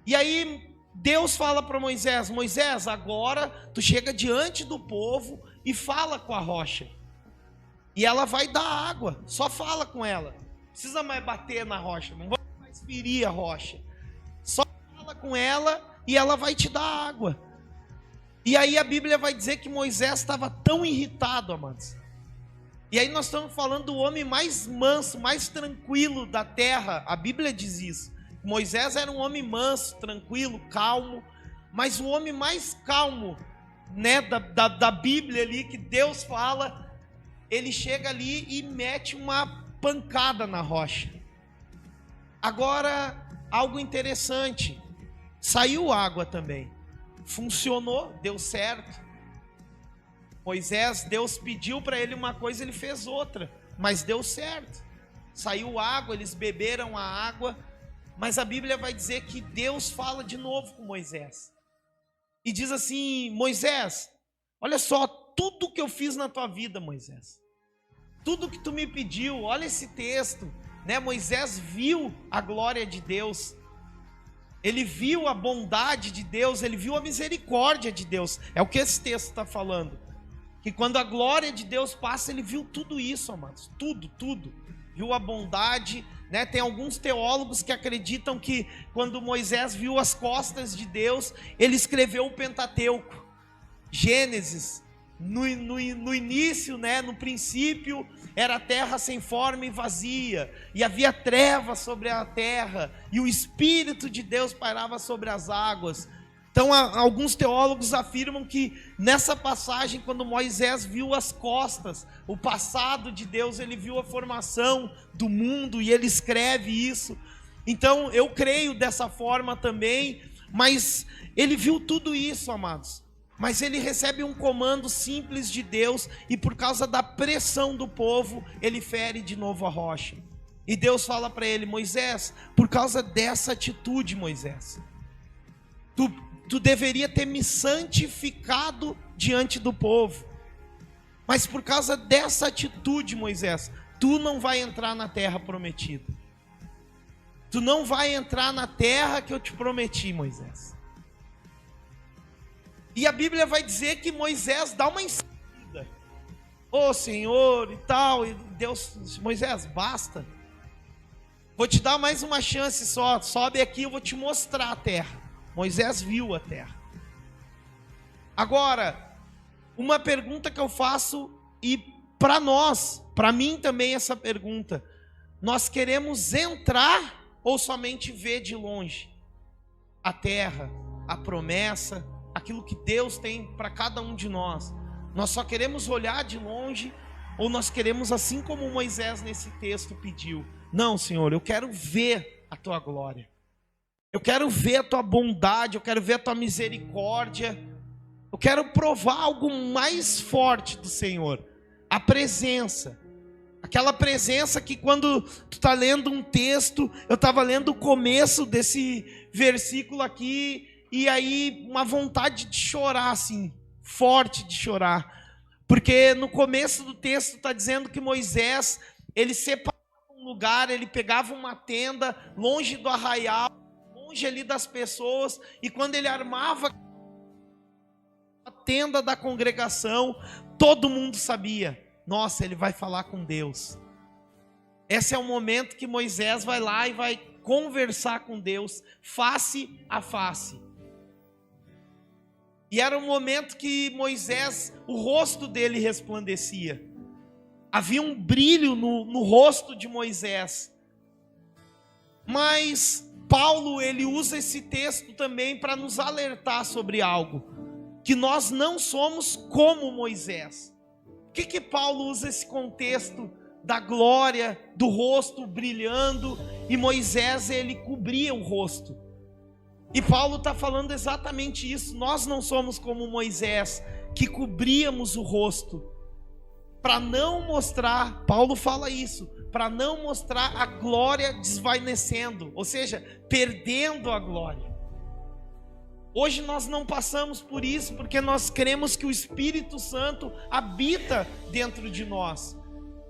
E aí Deus fala para Moisés: Moisés, agora tu chega diante do povo e fala com a rocha, e ela vai dar água. Só fala com ela, não precisa mais bater na rocha, não vai mais ferir a rocha, só fala com ela e ela vai te dar água. E aí a Bíblia vai dizer que Moisés estava tão irritado, amados. E aí nós estamos falando do homem mais manso, mais tranquilo da terra. A Bíblia diz isso. Moisés era um homem manso, tranquilo, calmo. Mas o homem mais calmo, né, da Bíblia ali, que Deus fala, ele chega ali e mete uma pancada na rocha. Agora, algo interessante. Saiu água também. Funcionou, deu certo. Moisés, Deus pediu para ele uma coisa, ele fez outra, mas deu certo. Saiu água, eles beberam a água, mas a Bíblia vai dizer que Deus fala de novo com Moisés. E diz assim: Moisés, olha só, tudo que eu fiz na tua vida, Moisés. Tudo que tu me pediu, olha esse texto, né? Moisés viu a glória de Deus. Ele viu a bondade de Deus, ele viu a misericórdia de Deus. É o que esse texto está falando. Que quando a glória de Deus passa, ele viu tudo isso, amados. Tudo. Viu a bondade, né? Tem alguns teólogos que acreditam que quando Moisés viu as costas de Deus, ele escreveu o Pentateuco. Gênesis, no início, né? No princípio, era a terra sem forma e vazia, e havia trevas sobre a terra, e o Espírito de Deus pairava sobre as águas. Então, alguns teólogos afirmam que nessa passagem, quando Moisés viu as costas, o passado de Deus, ele viu a formação do mundo, e ele escreve isso. Então eu creio dessa forma também, mas ele viu tudo isso, amados. Mas ele recebe um comando simples de Deus e por causa da pressão do povo, ele fere de novo a rocha. E Deus fala para ele: Moisés, por causa dessa atitude, Moisés, tu deveria ter me santificado diante do povo. Mas por causa dessa atitude, Moisés, tu não vai entrar na terra prometida. Tu não vai entrar na terra que eu te prometi, Moisés. E a Bíblia vai dizer que Moisés dá uma insistida. Ô Senhor e tal, e Deus, Moisés, basta. Vou te dar mais uma chance só, sobe aqui, eu vou te mostrar a terra. Moisés viu a terra. Agora, uma pergunta que eu faço, e para nós, para mim também essa pergunta: nós queremos entrar ou somente ver de longe a terra, a promessa, aquilo que Deus tem para cada um de nós? Nós só queremos olhar de longe, ou nós queremos, assim como Moisés nesse texto pediu: não, Senhor, eu quero ver a tua glória, eu quero ver a tua bondade, eu quero ver a tua misericórdia, eu quero provar algo mais forte do Senhor, a presença. Aquela presença que quando tu está lendo um texto, eu estava lendo o começo desse versículo aqui, e aí uma vontade de chorar assim, forte de chorar. Porque no começo do texto está dizendo que Moisés, ele separava um lugar, ele pegava uma tenda longe do arraial, longe ali das pessoas, e quando ele armava a tenda da congregação, todo mundo sabia: nossa, ele vai falar com Deus. Esse é o momento que Moisés vai lá e vai conversar com Deus, face a face. E era um momento que Moisés, o rosto dele resplandecia. Havia um brilho no rosto de Moisés. Mas Paulo, ele usa esse texto também para nos alertar sobre algo: que nós não somos como Moisés. Por que Paulo usa esse contexto da glória, do rosto brilhando, e Moisés, ele cobria o rosto? E Paulo está falando exatamente isso: nós não somos como Moisés, que cobríamos o rosto, para não mostrar, Paulo fala isso, para não mostrar a glória desvanecendo, ou seja, perdendo a glória. Hoje nós não passamos por isso, porque nós cremos que o Espírito Santo habita dentro de nós.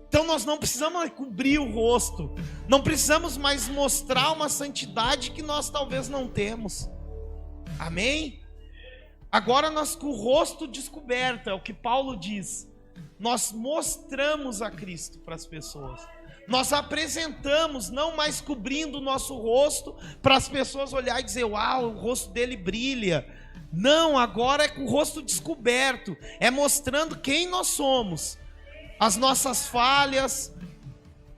Então nós não precisamos cobrir o rosto, não precisamos mais mostrar uma santidade que nós talvez não temos. Amém? Agora nós, com o rosto descoberto, é o que Paulo diz, nós mostramos a Cristo para as pessoas. Nós apresentamos, não mais cobrindo o nosso rosto, para as pessoas olhar e dizer: uau, o rosto dele brilha. Não, agora é com o rosto descoberto, é mostrando quem nós somos, as nossas falhas,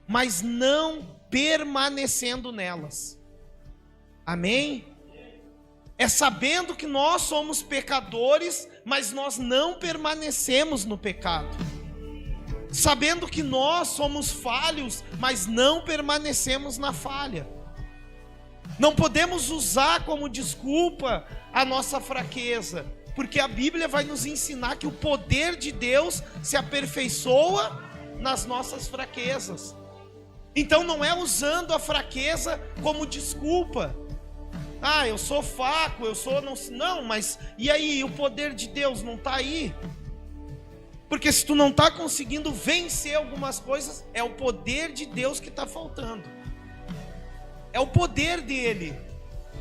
mas não permanecendo nelas. Amém? É sabendo que nós somos pecadores, mas nós não permanecemos no pecado. Sabendo que nós somos falhos, mas não permanecemos na falha. Não podemos usar como desculpa a nossa fraqueza, porque a Bíblia vai nos ensinar que o poder de Deus se aperfeiçoa nas nossas fraquezas. Então não é usando a fraqueza como desculpa. Ah, eu sou fraco, eu sou... Não, mas e aí, o poder de Deus não está aí? Porque se tu não está conseguindo vencer algumas coisas, é o poder de Deus que está faltando. É o poder dele.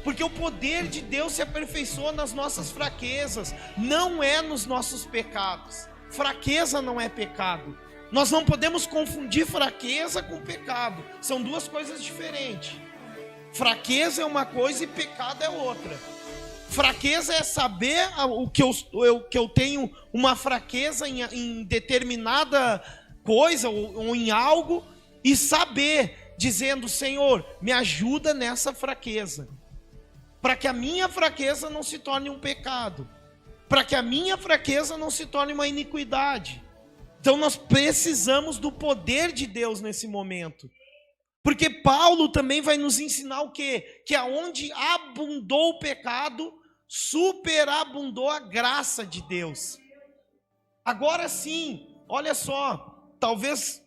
Porque o poder de Deus se aperfeiçoa nas nossas fraquezas, não é nos nossos pecados. Fraqueza não é pecado. Nós não podemos confundir fraqueza com pecado. São duas coisas diferentes. Fraqueza é uma coisa e pecado é outra. Fraqueza é saber que eu tenho uma fraqueza em determinada coisa ou em algo, e saber, dizendo: Senhor, me ajuda nessa fraqueza, para que a minha fraqueza não se torne um pecado, para que a minha fraqueza não se torne uma iniquidade. Então nós precisamos do poder de Deus nesse momento, Porque Paulo também vai nos ensinar o quê? Que aonde abundou o pecado, superabundou a graça de Deus. Agora sim, olha só, talvez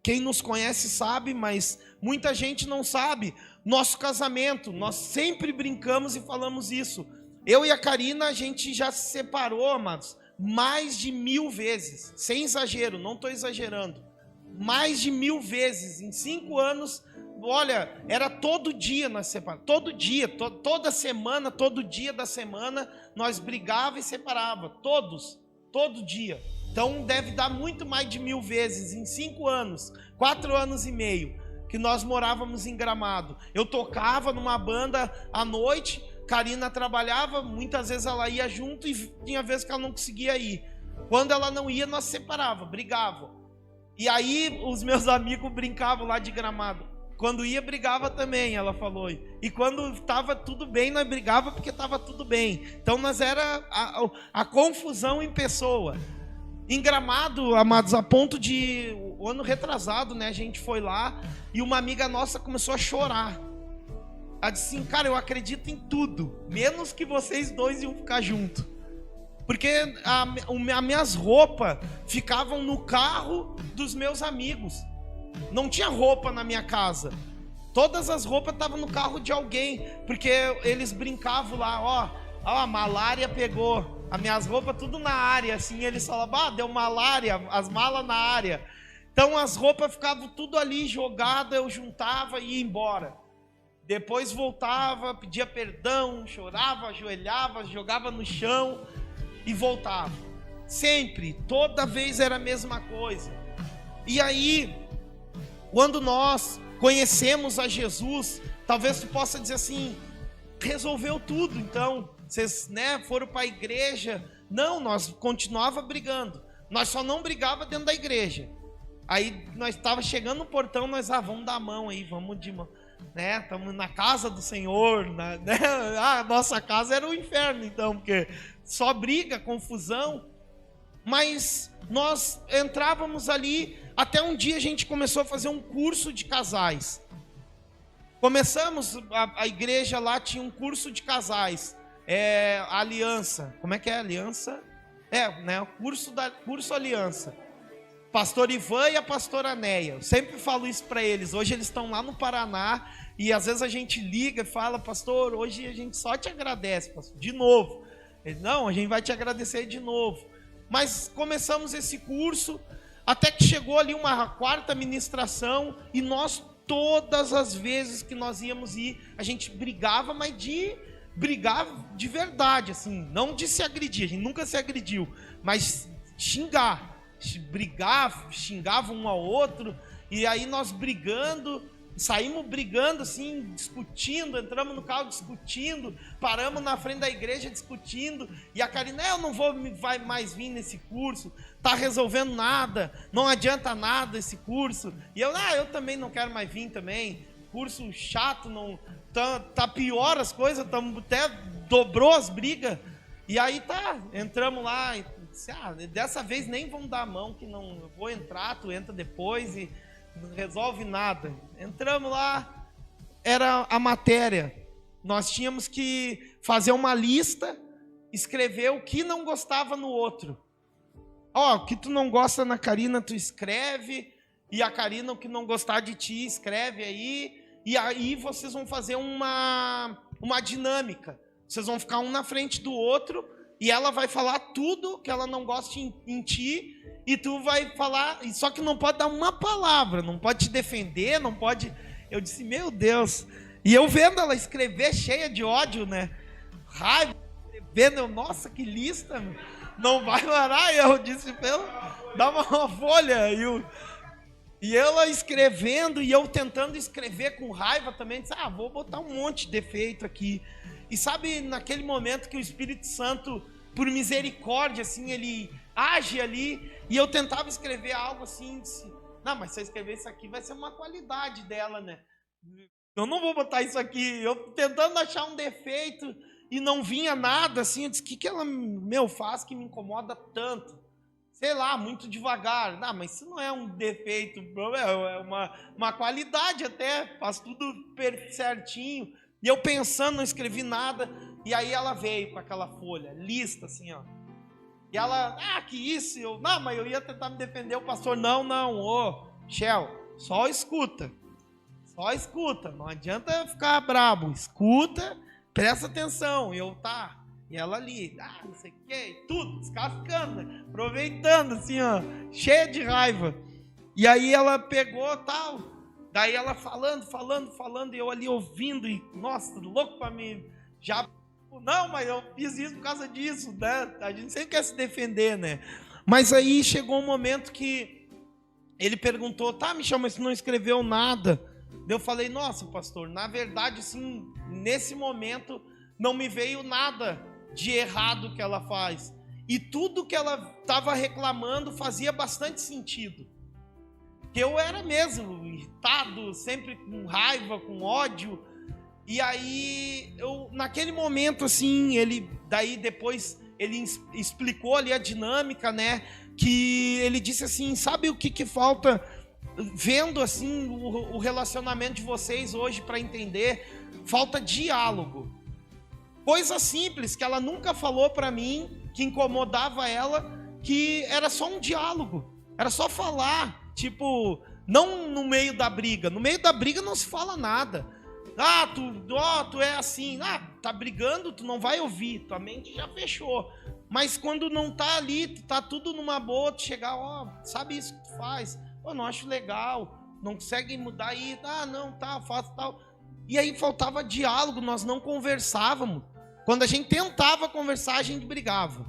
quem nos conhece sabe, mas muita gente não sabe. Nosso casamento, nós sempre brincamos e falamos isso. Eu e a Karina, a gente já se separou, amados, mais de 1000 vezes. Sem exagero, não estou exagerando. Mais de 1000 vezes. Em 5 anos, olha, era todo dia nós separávamos. Todo dia, toda semana, todo dia da semana, nós brigava e separava. Todos, todo dia. Então deve dar muito mais de 1000 vezes. Em 5 anos, 4 anos e meio, que nós morávamos em Gramado. Eu tocava numa banda à noite, Karina trabalhava, muitas vezes ela ia junto e tinha vezes que ela não conseguia ir. Quando ela não ia, nós separava, brigava. E aí os meus amigos brincavam lá de Gramado. Quando ia, brigava também, ela falou. E quando estava tudo bem, nós brigava porque estava tudo bem. Então nós era a confusão em pessoa. Em Gramado, amados, a ponto de o ano retrasado, né, a gente foi lá e uma amiga nossa começou a chorar. Ela disse assim, cara, eu acredito em tudo, menos que vocês dois iam ficar juntos. Porque as minhas roupas ficavam no carro dos meus amigos. Não tinha roupa na minha casa. Todas as roupas estavam no carro de alguém, porque eles brincavam lá, ó, a malária pegou. As minhas roupas tudo na área, assim, eles falavam, deu malária, as malas na área. Então as roupas ficavam tudo ali jogadas, eu juntava e ia embora. Depois voltava, pedia perdão, chorava, ajoelhava, jogava no chão e voltava. Sempre, toda vez era a mesma coisa. E aí, quando nós conhecemos a Jesus, talvez tu possa dizer assim, resolveu tudo, então... Vocês, né, foram para a igreja. Não, nós continuava brigando. Nós só não brigava dentro da igreja. Aí nós estava chegando no portão, nós vamos dar a mão aí, vamos de mão, né? Estamos na casa do Senhor, né? A nossa casa era o inferno, então, porque só briga, confusão. Mas nós entrávamos ali, até um dia a gente começou a fazer um curso de casais. Começamos, a igreja lá tinha um curso de casais. Aliança, como é que é aliança? Né? Curso Aliança. Pastor Ivan e a pastora Neia. Eu sempre falo isso para eles. Hoje eles estão lá no Paraná e às vezes a gente liga e fala, pastor, hoje a gente só te agradece, pastor, de novo. Ele, não, a gente vai te agradecer de novo. Mas começamos esse curso até que chegou ali uma 4ª ministração e nós, todas as vezes que nós íamos ir, a gente brigava, mas brigava de verdade, assim, não de se agredir, a gente nunca se agrediu, mas xingava um ao outro, e aí nós brigando, saímos brigando assim, discutindo, entramos no carro discutindo, paramos na frente da igreja discutindo, e a Karina, eu não vai mais vir nesse curso, tá resolvendo nada, não adianta nada esse curso, e eu também não quero mais vir também, curso chato, não... Tá pior as coisas, até dobrou as brigas. E aí entramos lá e disse, dessa vez nem vamos dar a mão, que não eu vou entrar, tu entra depois e não resolve nada. Entramos lá, era a matéria. Nós tínhamos que fazer uma lista, escrever o que não gostava no outro. O que tu não gosta na Karina, tu escreve, e a Karina, o que não gostar de ti, escreve aí. E aí vocês vão fazer uma dinâmica. Vocês vão ficar um na frente do outro e ela vai falar tudo que ela não gosta em ti e tu vai falar, só que não pode dar uma palavra, não pode te defender, não pode... Eu disse, meu Deus. E eu vendo ela escrever cheia de ódio, né? Raiva, escrevendo, nossa, que lista, não vai parar. Eu disse, dá uma folha. E ela escrevendo e eu tentando escrever com raiva também, disse, vou botar um monte de defeito aqui. E sabe, naquele momento que o Espírito Santo, por misericórdia, assim, ele age ali, e eu tentava escrever algo assim, disse, não, mas se eu escrever isso aqui vai ser uma qualidade dela, né? Eu não vou botar isso aqui, eu tentando achar um defeito e não vinha nada, assim, eu disse, o que ela, faz que me incomoda tanto? sei lá, muito devagar. Não, mas isso não é um defeito, é uma qualidade até, faz tudo certinho. E eu pensando, não escrevi nada, e aí ela veio com aquela folha, lista assim, ó. E ela, que isso? Não, mas eu ia tentar me defender, o pastor, não, ô, Shell, só escuta, não adianta ficar brabo, escuta, presta atenção. E ela ali, não sei o que, tudo, descascando, né? Aproveitando, assim, ó, cheia de raiva. E aí ela pegou, tal, daí ela falando, e eu ali ouvindo, e, nossa, louco pra mim, já, não, mas eu fiz isso por causa disso, né? A gente sempre quer se defender, né? Mas aí chegou um momento que ele perguntou, Michel, mas você não escreveu nada? Eu falei, nossa, pastor, na verdade, assim, nesse momento, não me veio nada de errado que ela faz. E tudo que ela estava reclamando fazia bastante sentido. Que eu era mesmo irritado, sempre com raiva, com ódio. E aí, naquele momento, assim, depois ele explicou ali a dinâmica, né? Que ele disse assim, sabe o que falta, vendo assim o relacionamento de vocês hoje para entender? Falta diálogo. Coisa simples que ela nunca falou para mim, que incomodava ela, que era só um diálogo, era só falar, tipo, não no meio da briga. No meio da briga não se fala nada. Tu é assim, tá brigando, tu não vai ouvir, tua mente já fechou. Mas quando não tá ali, tá tudo numa boa, tu chegar, sabe isso que tu faz? Não acho legal, não consegue mudar aí, faço tal. E aí faltava diálogo, nós não conversávamos. Quando a gente tentava conversar, a gente brigava.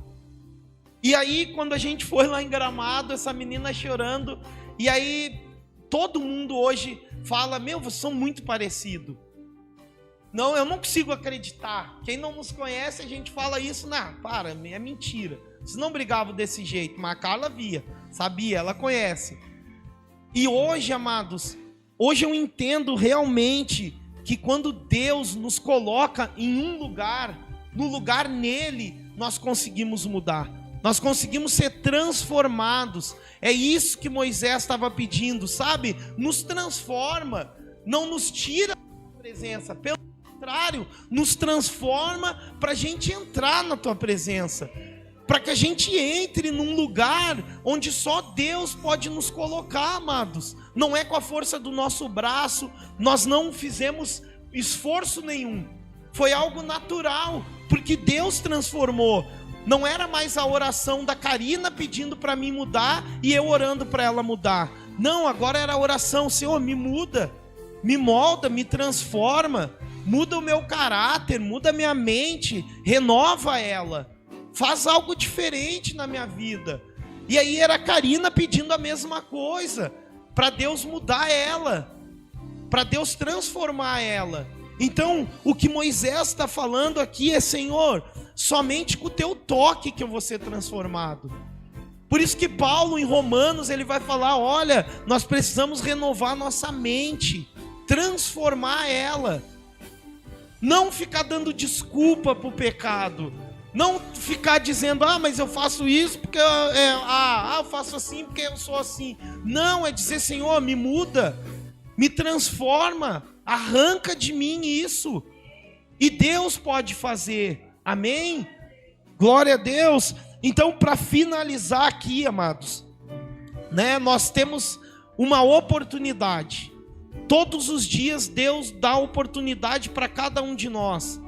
E aí, quando a gente foi lá em Gramado, essa menina chorando, e aí todo mundo hoje fala, vocês são muito parecidos. Não, eu não consigo acreditar. Quem não nos conhece, a gente fala isso, é mentira. Vocês não brigavam desse jeito, mas a Carla via, sabia, ela conhece. E hoje, amados, hoje eu entendo realmente que quando Deus nos coloca em um lugar, no lugar nele, nós conseguimos mudar. Nós conseguimos ser transformados. É isso que Moisés estava pedindo, sabe? Nos transforma, não nos tira da presença. Pelo contrário, nos transforma para a gente entrar na tua presença. Para que a gente entre num lugar onde só Deus pode nos colocar, amados. Não é com a força do nosso braço, nós não fizemos esforço nenhum. Foi algo natural, porque Deus transformou. Não era mais a oração da Karina pedindo para mim mudar e eu orando para ela mudar. Não, agora era a oração, Senhor, me muda, me molda, me transforma, muda o meu caráter, muda a minha mente, renova ela. Faz algo diferente na minha vida. E aí era a Karina pedindo a mesma coisa, para Deus mudar ela, para Deus transformar ela. Então, o que Moisés está falando aqui é, Senhor, somente com o teu toque que eu vou ser transformado. Por isso que Paulo, em Romanos, ele vai falar, olha, nós precisamos renovar nossa mente, transformar ela. Não ficar dando desculpa para o pecado. Não ficar dizendo, mas eu faço isso porque eu faço assim porque eu sou assim. Não, é dizer, Senhor, me muda, me transforma, arranca de mim isso. E Deus pode fazer, amém? Glória a Deus. Então, para finalizar aqui, amados, né, nós temos uma oportunidade. Todos os dias Deus dá oportunidade para cada um de nós.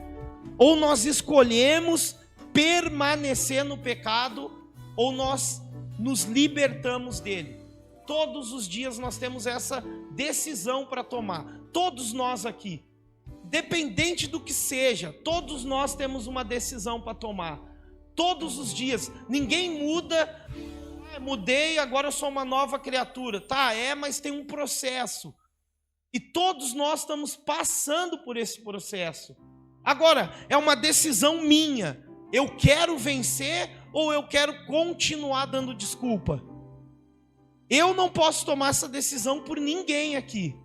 Ou nós escolhemos permanecer no pecado, ou nós nos libertamos dele. Todos os dias nós temos essa decisão para tomar. Todos nós aqui, independente do que seja, todos nós temos uma decisão para tomar. Todos os dias. Ninguém muda, mudei, agora eu sou uma nova criatura. Mas tem um processo. E todos nós estamos passando por esse processo. Agora, é uma decisão minha. Eu quero vencer ou eu quero continuar dando desculpa? Eu não posso tomar essa decisão por ninguém aqui.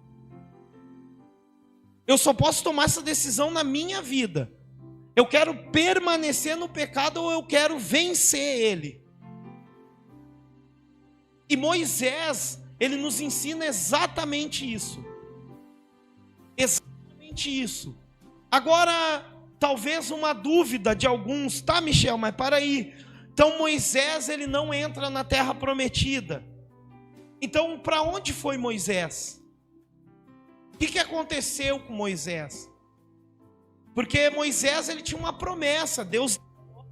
Eu só posso tomar essa decisão na minha vida. Eu quero permanecer no pecado ou eu quero vencer ele? E Moisés, ele nos ensina exatamente isso. Exatamente isso. Agora, talvez uma dúvida de alguns, tá, Michel, mas para aí. Então Moisés, ele não entra na terra prometida. Então, para onde foi Moisés? O que aconteceu com Moisés? Porque Moisés, ele tinha uma promessa. Deus vai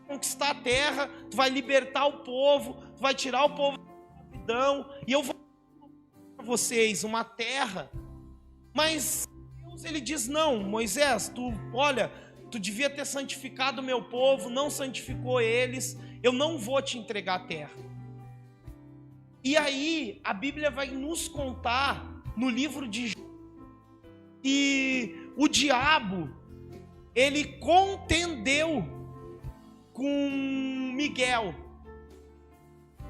conquistar a terra, tu vai libertar o povo, tu vai tirar o povo da escravidão, e eu vou dar para vocês uma terra. Mas Deus, ele diz, não, Moisés, tu devia ter santificado o meu povo, não santificou eles, eu não vou te entregar a terra. E aí, a Bíblia vai nos contar, no livro de Jó, que o diabo, ele contendeu com Miguel.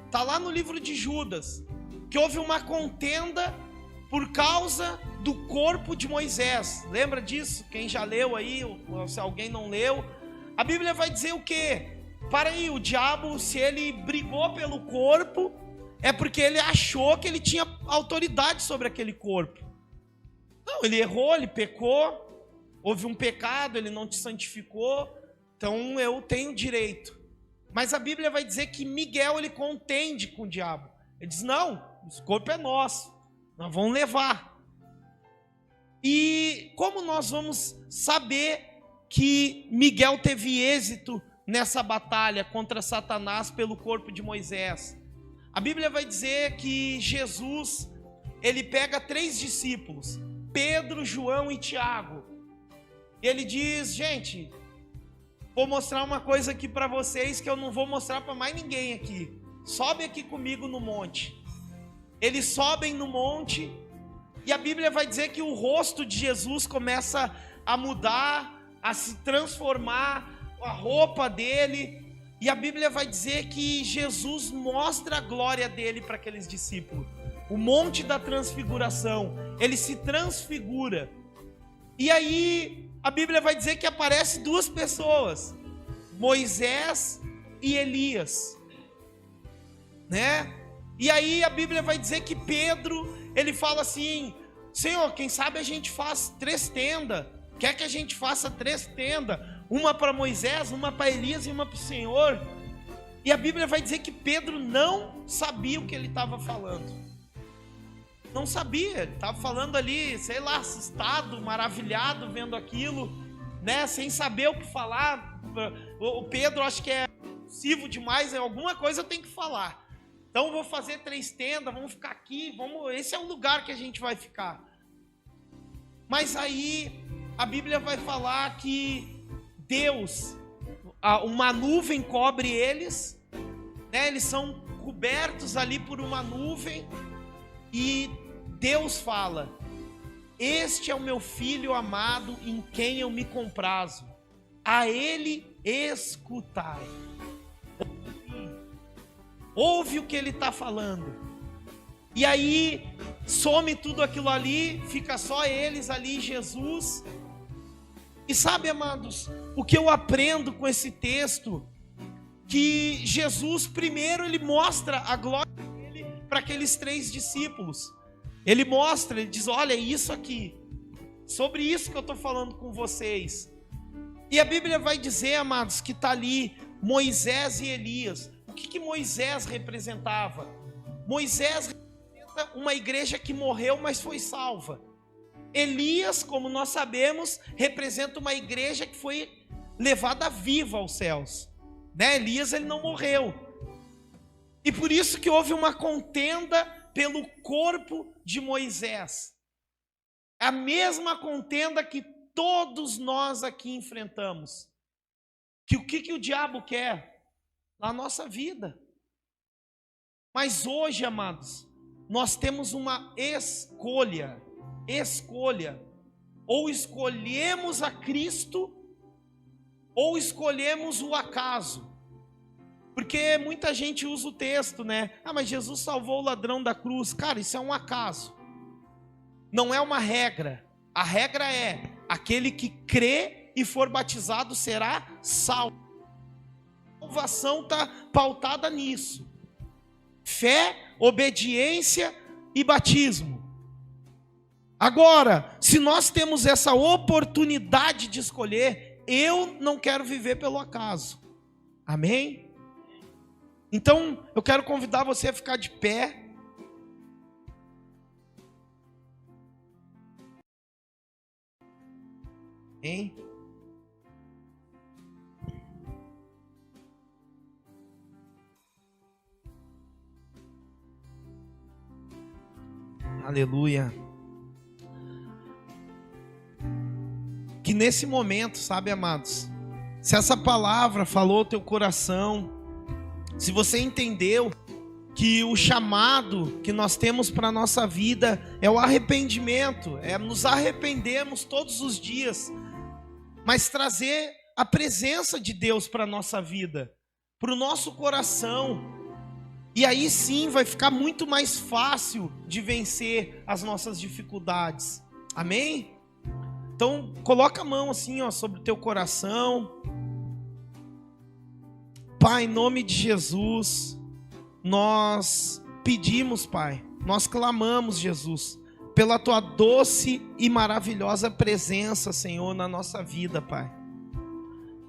Está lá no livro de Judas, que houve uma contenda por causa do corpo de Moisés. Lembra disso? Quem já leu aí, ou se alguém não leu, a Bíblia vai dizer o quê? Para aí, o diabo, se ele brigou pelo corpo, é porque ele achou que ele tinha autoridade sobre aquele corpo. Não, ele errou, ele pecou, houve um pecado, ele não te santificou, então eu tenho direito. Mas a Bíblia vai dizer que Miguel, ele contende com o diabo. Ele diz, não, esse corpo é nosso, nós vamos levar. E como nós vamos saber que Miguel teve êxito nessa batalha contra Satanás pelo corpo de Moisés? A Bíblia vai dizer que Jesus, ele pega 3 discípulos, Pedro, João e Tiago. E ele diz, gente, vou mostrar uma coisa aqui para vocês que eu não vou mostrar para mais ninguém aqui. Sobe aqui comigo no monte. Eles sobem no monte e a Bíblia vai dizer que o rosto de Jesus começa a mudar, a se transformar, a roupa dele. E a Bíblia vai dizer que Jesus mostra a glória dele para aqueles discípulos. O monte da transfiguração, ele se transfigura. E aí a Bíblia vai dizer que aparece 2 pessoas, Moisés e Elias, né? E aí a Bíblia vai dizer que Pedro, ele fala assim, Senhor, quem sabe a gente faz 3 tendas, quer que a gente faça 3 tendas, uma para Moisés, uma para Elias e uma para o Senhor. E a Bíblia vai dizer que Pedro não sabia o que ele estava falando. Não sabia, ele estava falando ali, sei lá, assustado, maravilhado, vendo aquilo, né, sem saber o que falar. O Pedro, acho que é impulsivo demais, alguma coisa eu tenho que falar. Então vou fazer 3 tendas, vamos ficar aqui, esse é o lugar que a gente vai ficar. Mas aí a Bíblia vai falar que Deus, uma nuvem cobre eles, né, eles são cobertos ali por uma nuvem, e Deus fala, este é o meu filho amado em quem eu me comprazo, a ele escutai. Ouve o que ele está falando. E aí some tudo aquilo ali, fica só eles ali, Jesus. E sabe, amados, o que eu aprendo com esse texto? Que Jesus, primeiro, ele mostra a glória dele para aqueles 3 discípulos. Ele mostra, ele diz, olha, isso aqui, sobre isso que eu estou falando com vocês. E a Bíblia vai dizer, amados, que está ali Moisés e Elias. O que Moisés representava? Moisés representa uma igreja que morreu, mas foi salva. Elias, como nós sabemos, representa uma igreja que foi levada viva aos céus, né? Elias, ele não morreu. E por isso que houve uma contenda pelo corpo de Moisés. A mesma contenda que todos nós aqui enfrentamos. Que o que o diabo quer? Na nossa vida. Mas hoje, amados, nós temos uma escolha. Ou escolhemos a Cristo, ou escolhemos o acaso. Porque muita gente usa o texto, né? Ah, mas Jesus salvou o ladrão da cruz. Cara, isso é um acaso. Não é uma regra. A regra é, aquele que crê e for batizado será salvo. A salvação está pautada nisso. Fé, obediência e batismo. Agora, se nós temos essa oportunidade de escolher, eu não quero viver pelo acaso. Amém? Então, eu quero convidar você a ficar de pé. Amém? Aleluia. Que nesse momento, sabe, amados, se essa palavra falou ao teu coração, se você entendeu que o chamado que nós temos para a nossa vida é o arrependimento, é nos arrependermos todos os dias, mas trazer a presença de Deus para a nossa vida, para o nosso coração, e aí sim vai ficar muito mais fácil de vencer as nossas dificuldades. Amém? Então, coloca a mão assim, ó, sobre o teu coração. Pai, em nome de Jesus, nós pedimos, Pai, nós clamamos, Jesus, pela Tua doce e maravilhosa presença, Senhor, na nossa vida, Pai.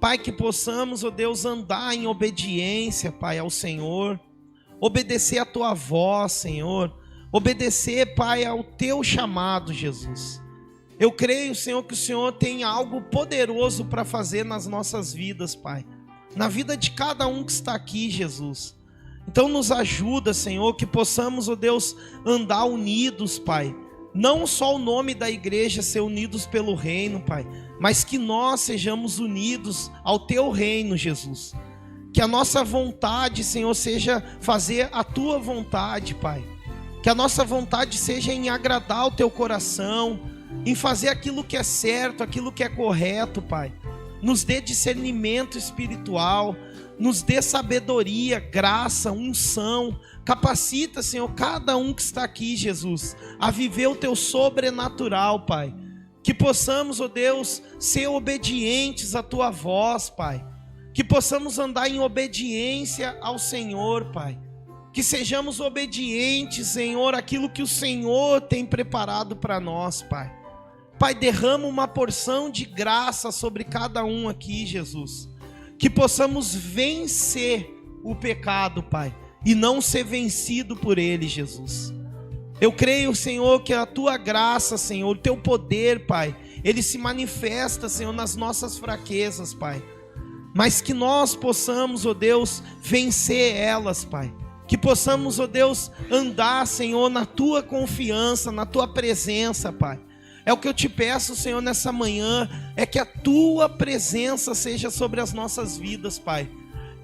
Pai, que possamos, ó Deus, andar em obediência, Pai, ao Senhor, obedecer a Tua voz, Senhor, obedecer, Pai, ao Teu chamado, Jesus. Eu creio, Senhor, que o Senhor tem algo poderoso para fazer nas nossas vidas, Pai, na vida de cada um que está aqui, Jesus. Então nos ajuda, Senhor, que possamos, ó Deus, andar unidos, Pai. Não só o nome da igreja ser unidos pelo reino, Pai, mas que nós sejamos unidos ao Teu reino, Jesus. Que a nossa vontade, Senhor, seja fazer a Tua vontade, Pai. Que a nossa vontade seja em agradar o Teu coração, em fazer aquilo que é certo, aquilo que é correto, Pai. Nos dê discernimento espiritual, nos dê sabedoria, graça, unção. Capacita, Senhor, cada um que está aqui, Jesus, a viver o Teu sobrenatural, Pai. Que possamos, ó Deus, ser obedientes à Tua voz, Pai. Que possamos andar em obediência ao Senhor, Pai. Que sejamos obedientes, Senhor, àquilo que o Senhor tem preparado para nós, Pai. Pai, derrama uma porção de graça sobre cada um aqui, Jesus. Que possamos vencer o pecado, Pai, e não ser vencido por ele, Jesus. Eu creio, Senhor, que a Tua graça, Senhor, o Teu poder, Pai, ele se manifesta, Senhor, nas nossas fraquezas, Pai. Mas que nós possamos, ó Deus, vencer elas, Pai. Que possamos, ó Deus, andar, Senhor, na Tua confiança, na Tua presença, Pai. É o que eu te peço, Senhor, nessa manhã, é que a Tua presença seja sobre as nossas vidas, Pai.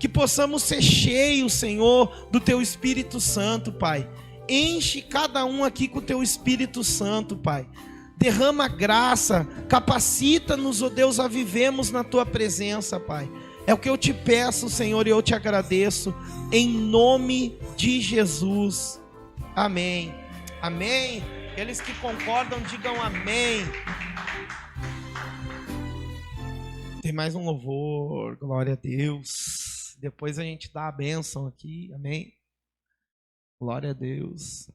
Que possamos ser cheios, Senhor, do Teu Espírito Santo, Pai. Enche cada um aqui com o Teu Espírito Santo, Pai. Derrama graça, capacita-nos, ó Deus, a vivermos na Tua presença, Pai. É o que eu te peço, Senhor, e eu te agradeço, em nome de Jesus. Amém. Amém. Aqueles que concordam, digam amém. Tem mais um louvor, glória a Deus. Depois a gente dá a bênção aqui, amém. Glória a Deus.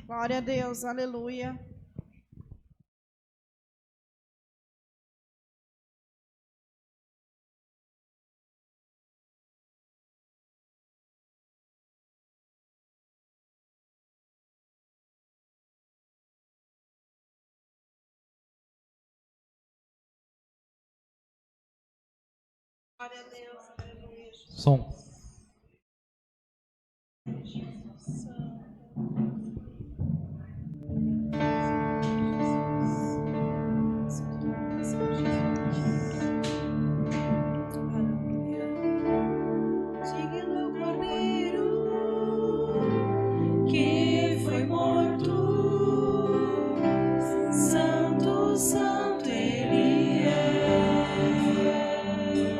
Glória a Deus, aleluia. Glória a Deus, aleluia. Som.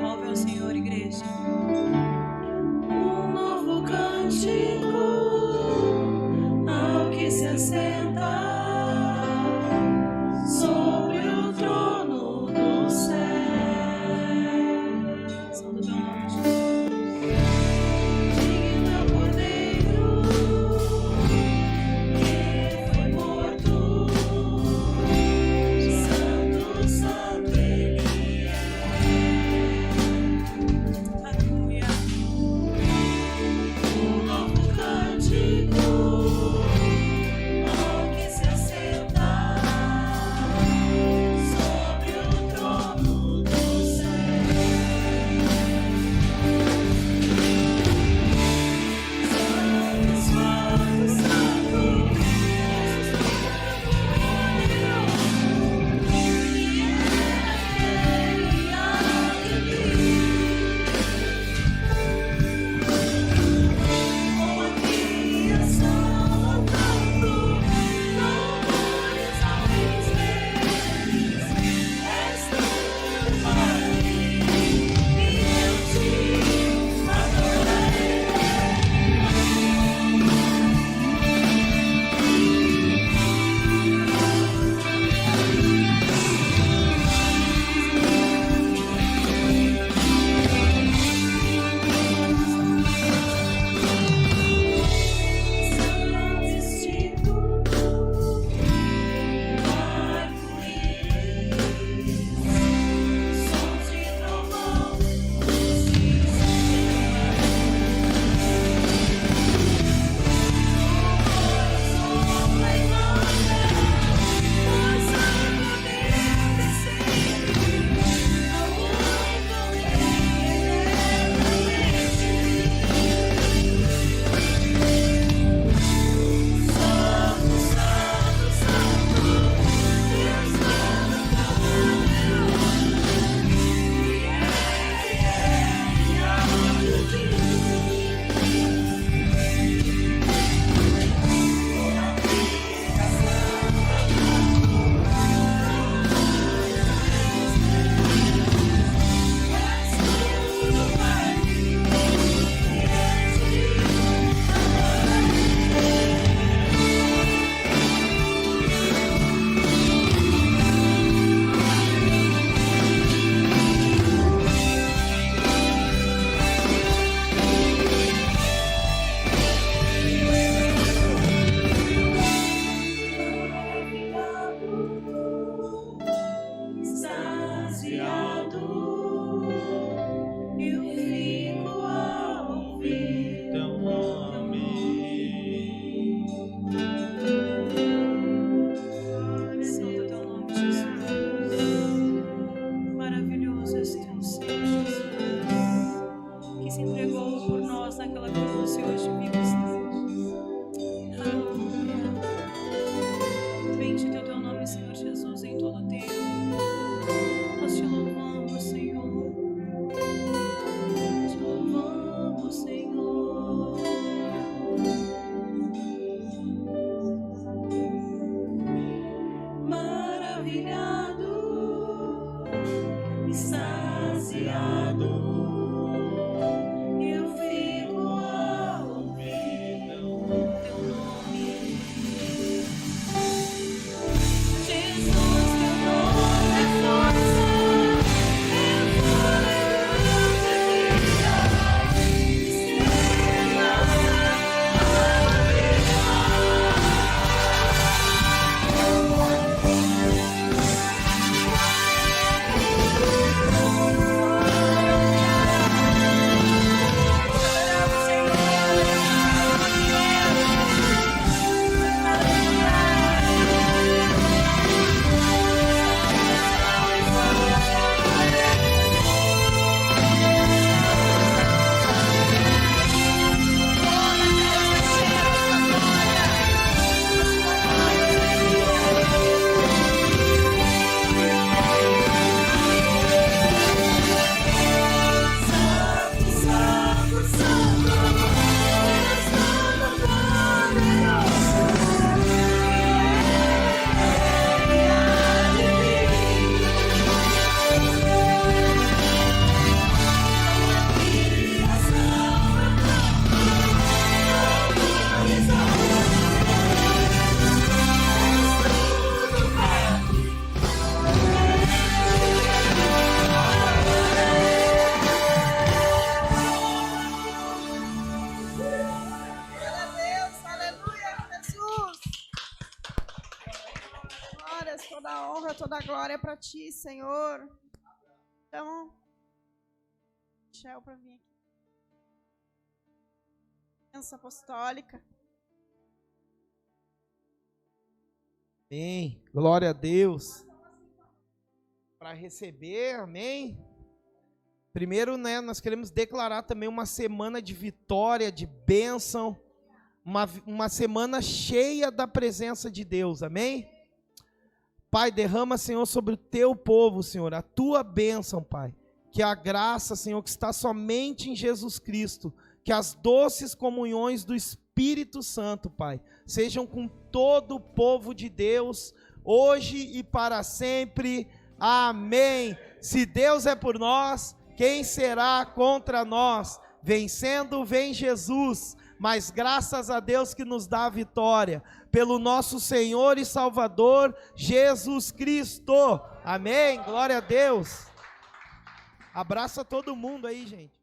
Louve ao Senhor, igreja. Que se a honra, toda a glória para ti, Senhor. Então, Michel, para vir aqui. Bênção apostólica. Amém. Glória a Deus. Para receber, amém. Primeiro, né, nós queremos declarar também uma semana de vitória, de bênção, uma semana cheia da presença de Deus, amém? Pai, derrama, Senhor, sobre o teu povo, Senhor, a tua bênção, Pai. Que a graça, Senhor, que está somente em Jesus Cristo, que as doces comunhões do Espírito Santo, Pai, sejam com todo o povo de Deus, hoje e para sempre. Amém. Se Deus é por nós, quem será contra nós? Vencendo, vem Jesus, mas graças a Deus que nos dá a vitória, pelo nosso Senhor e Salvador, Jesus Cristo. Amém. Glória a Deus. Abraça todo mundo aí, gente.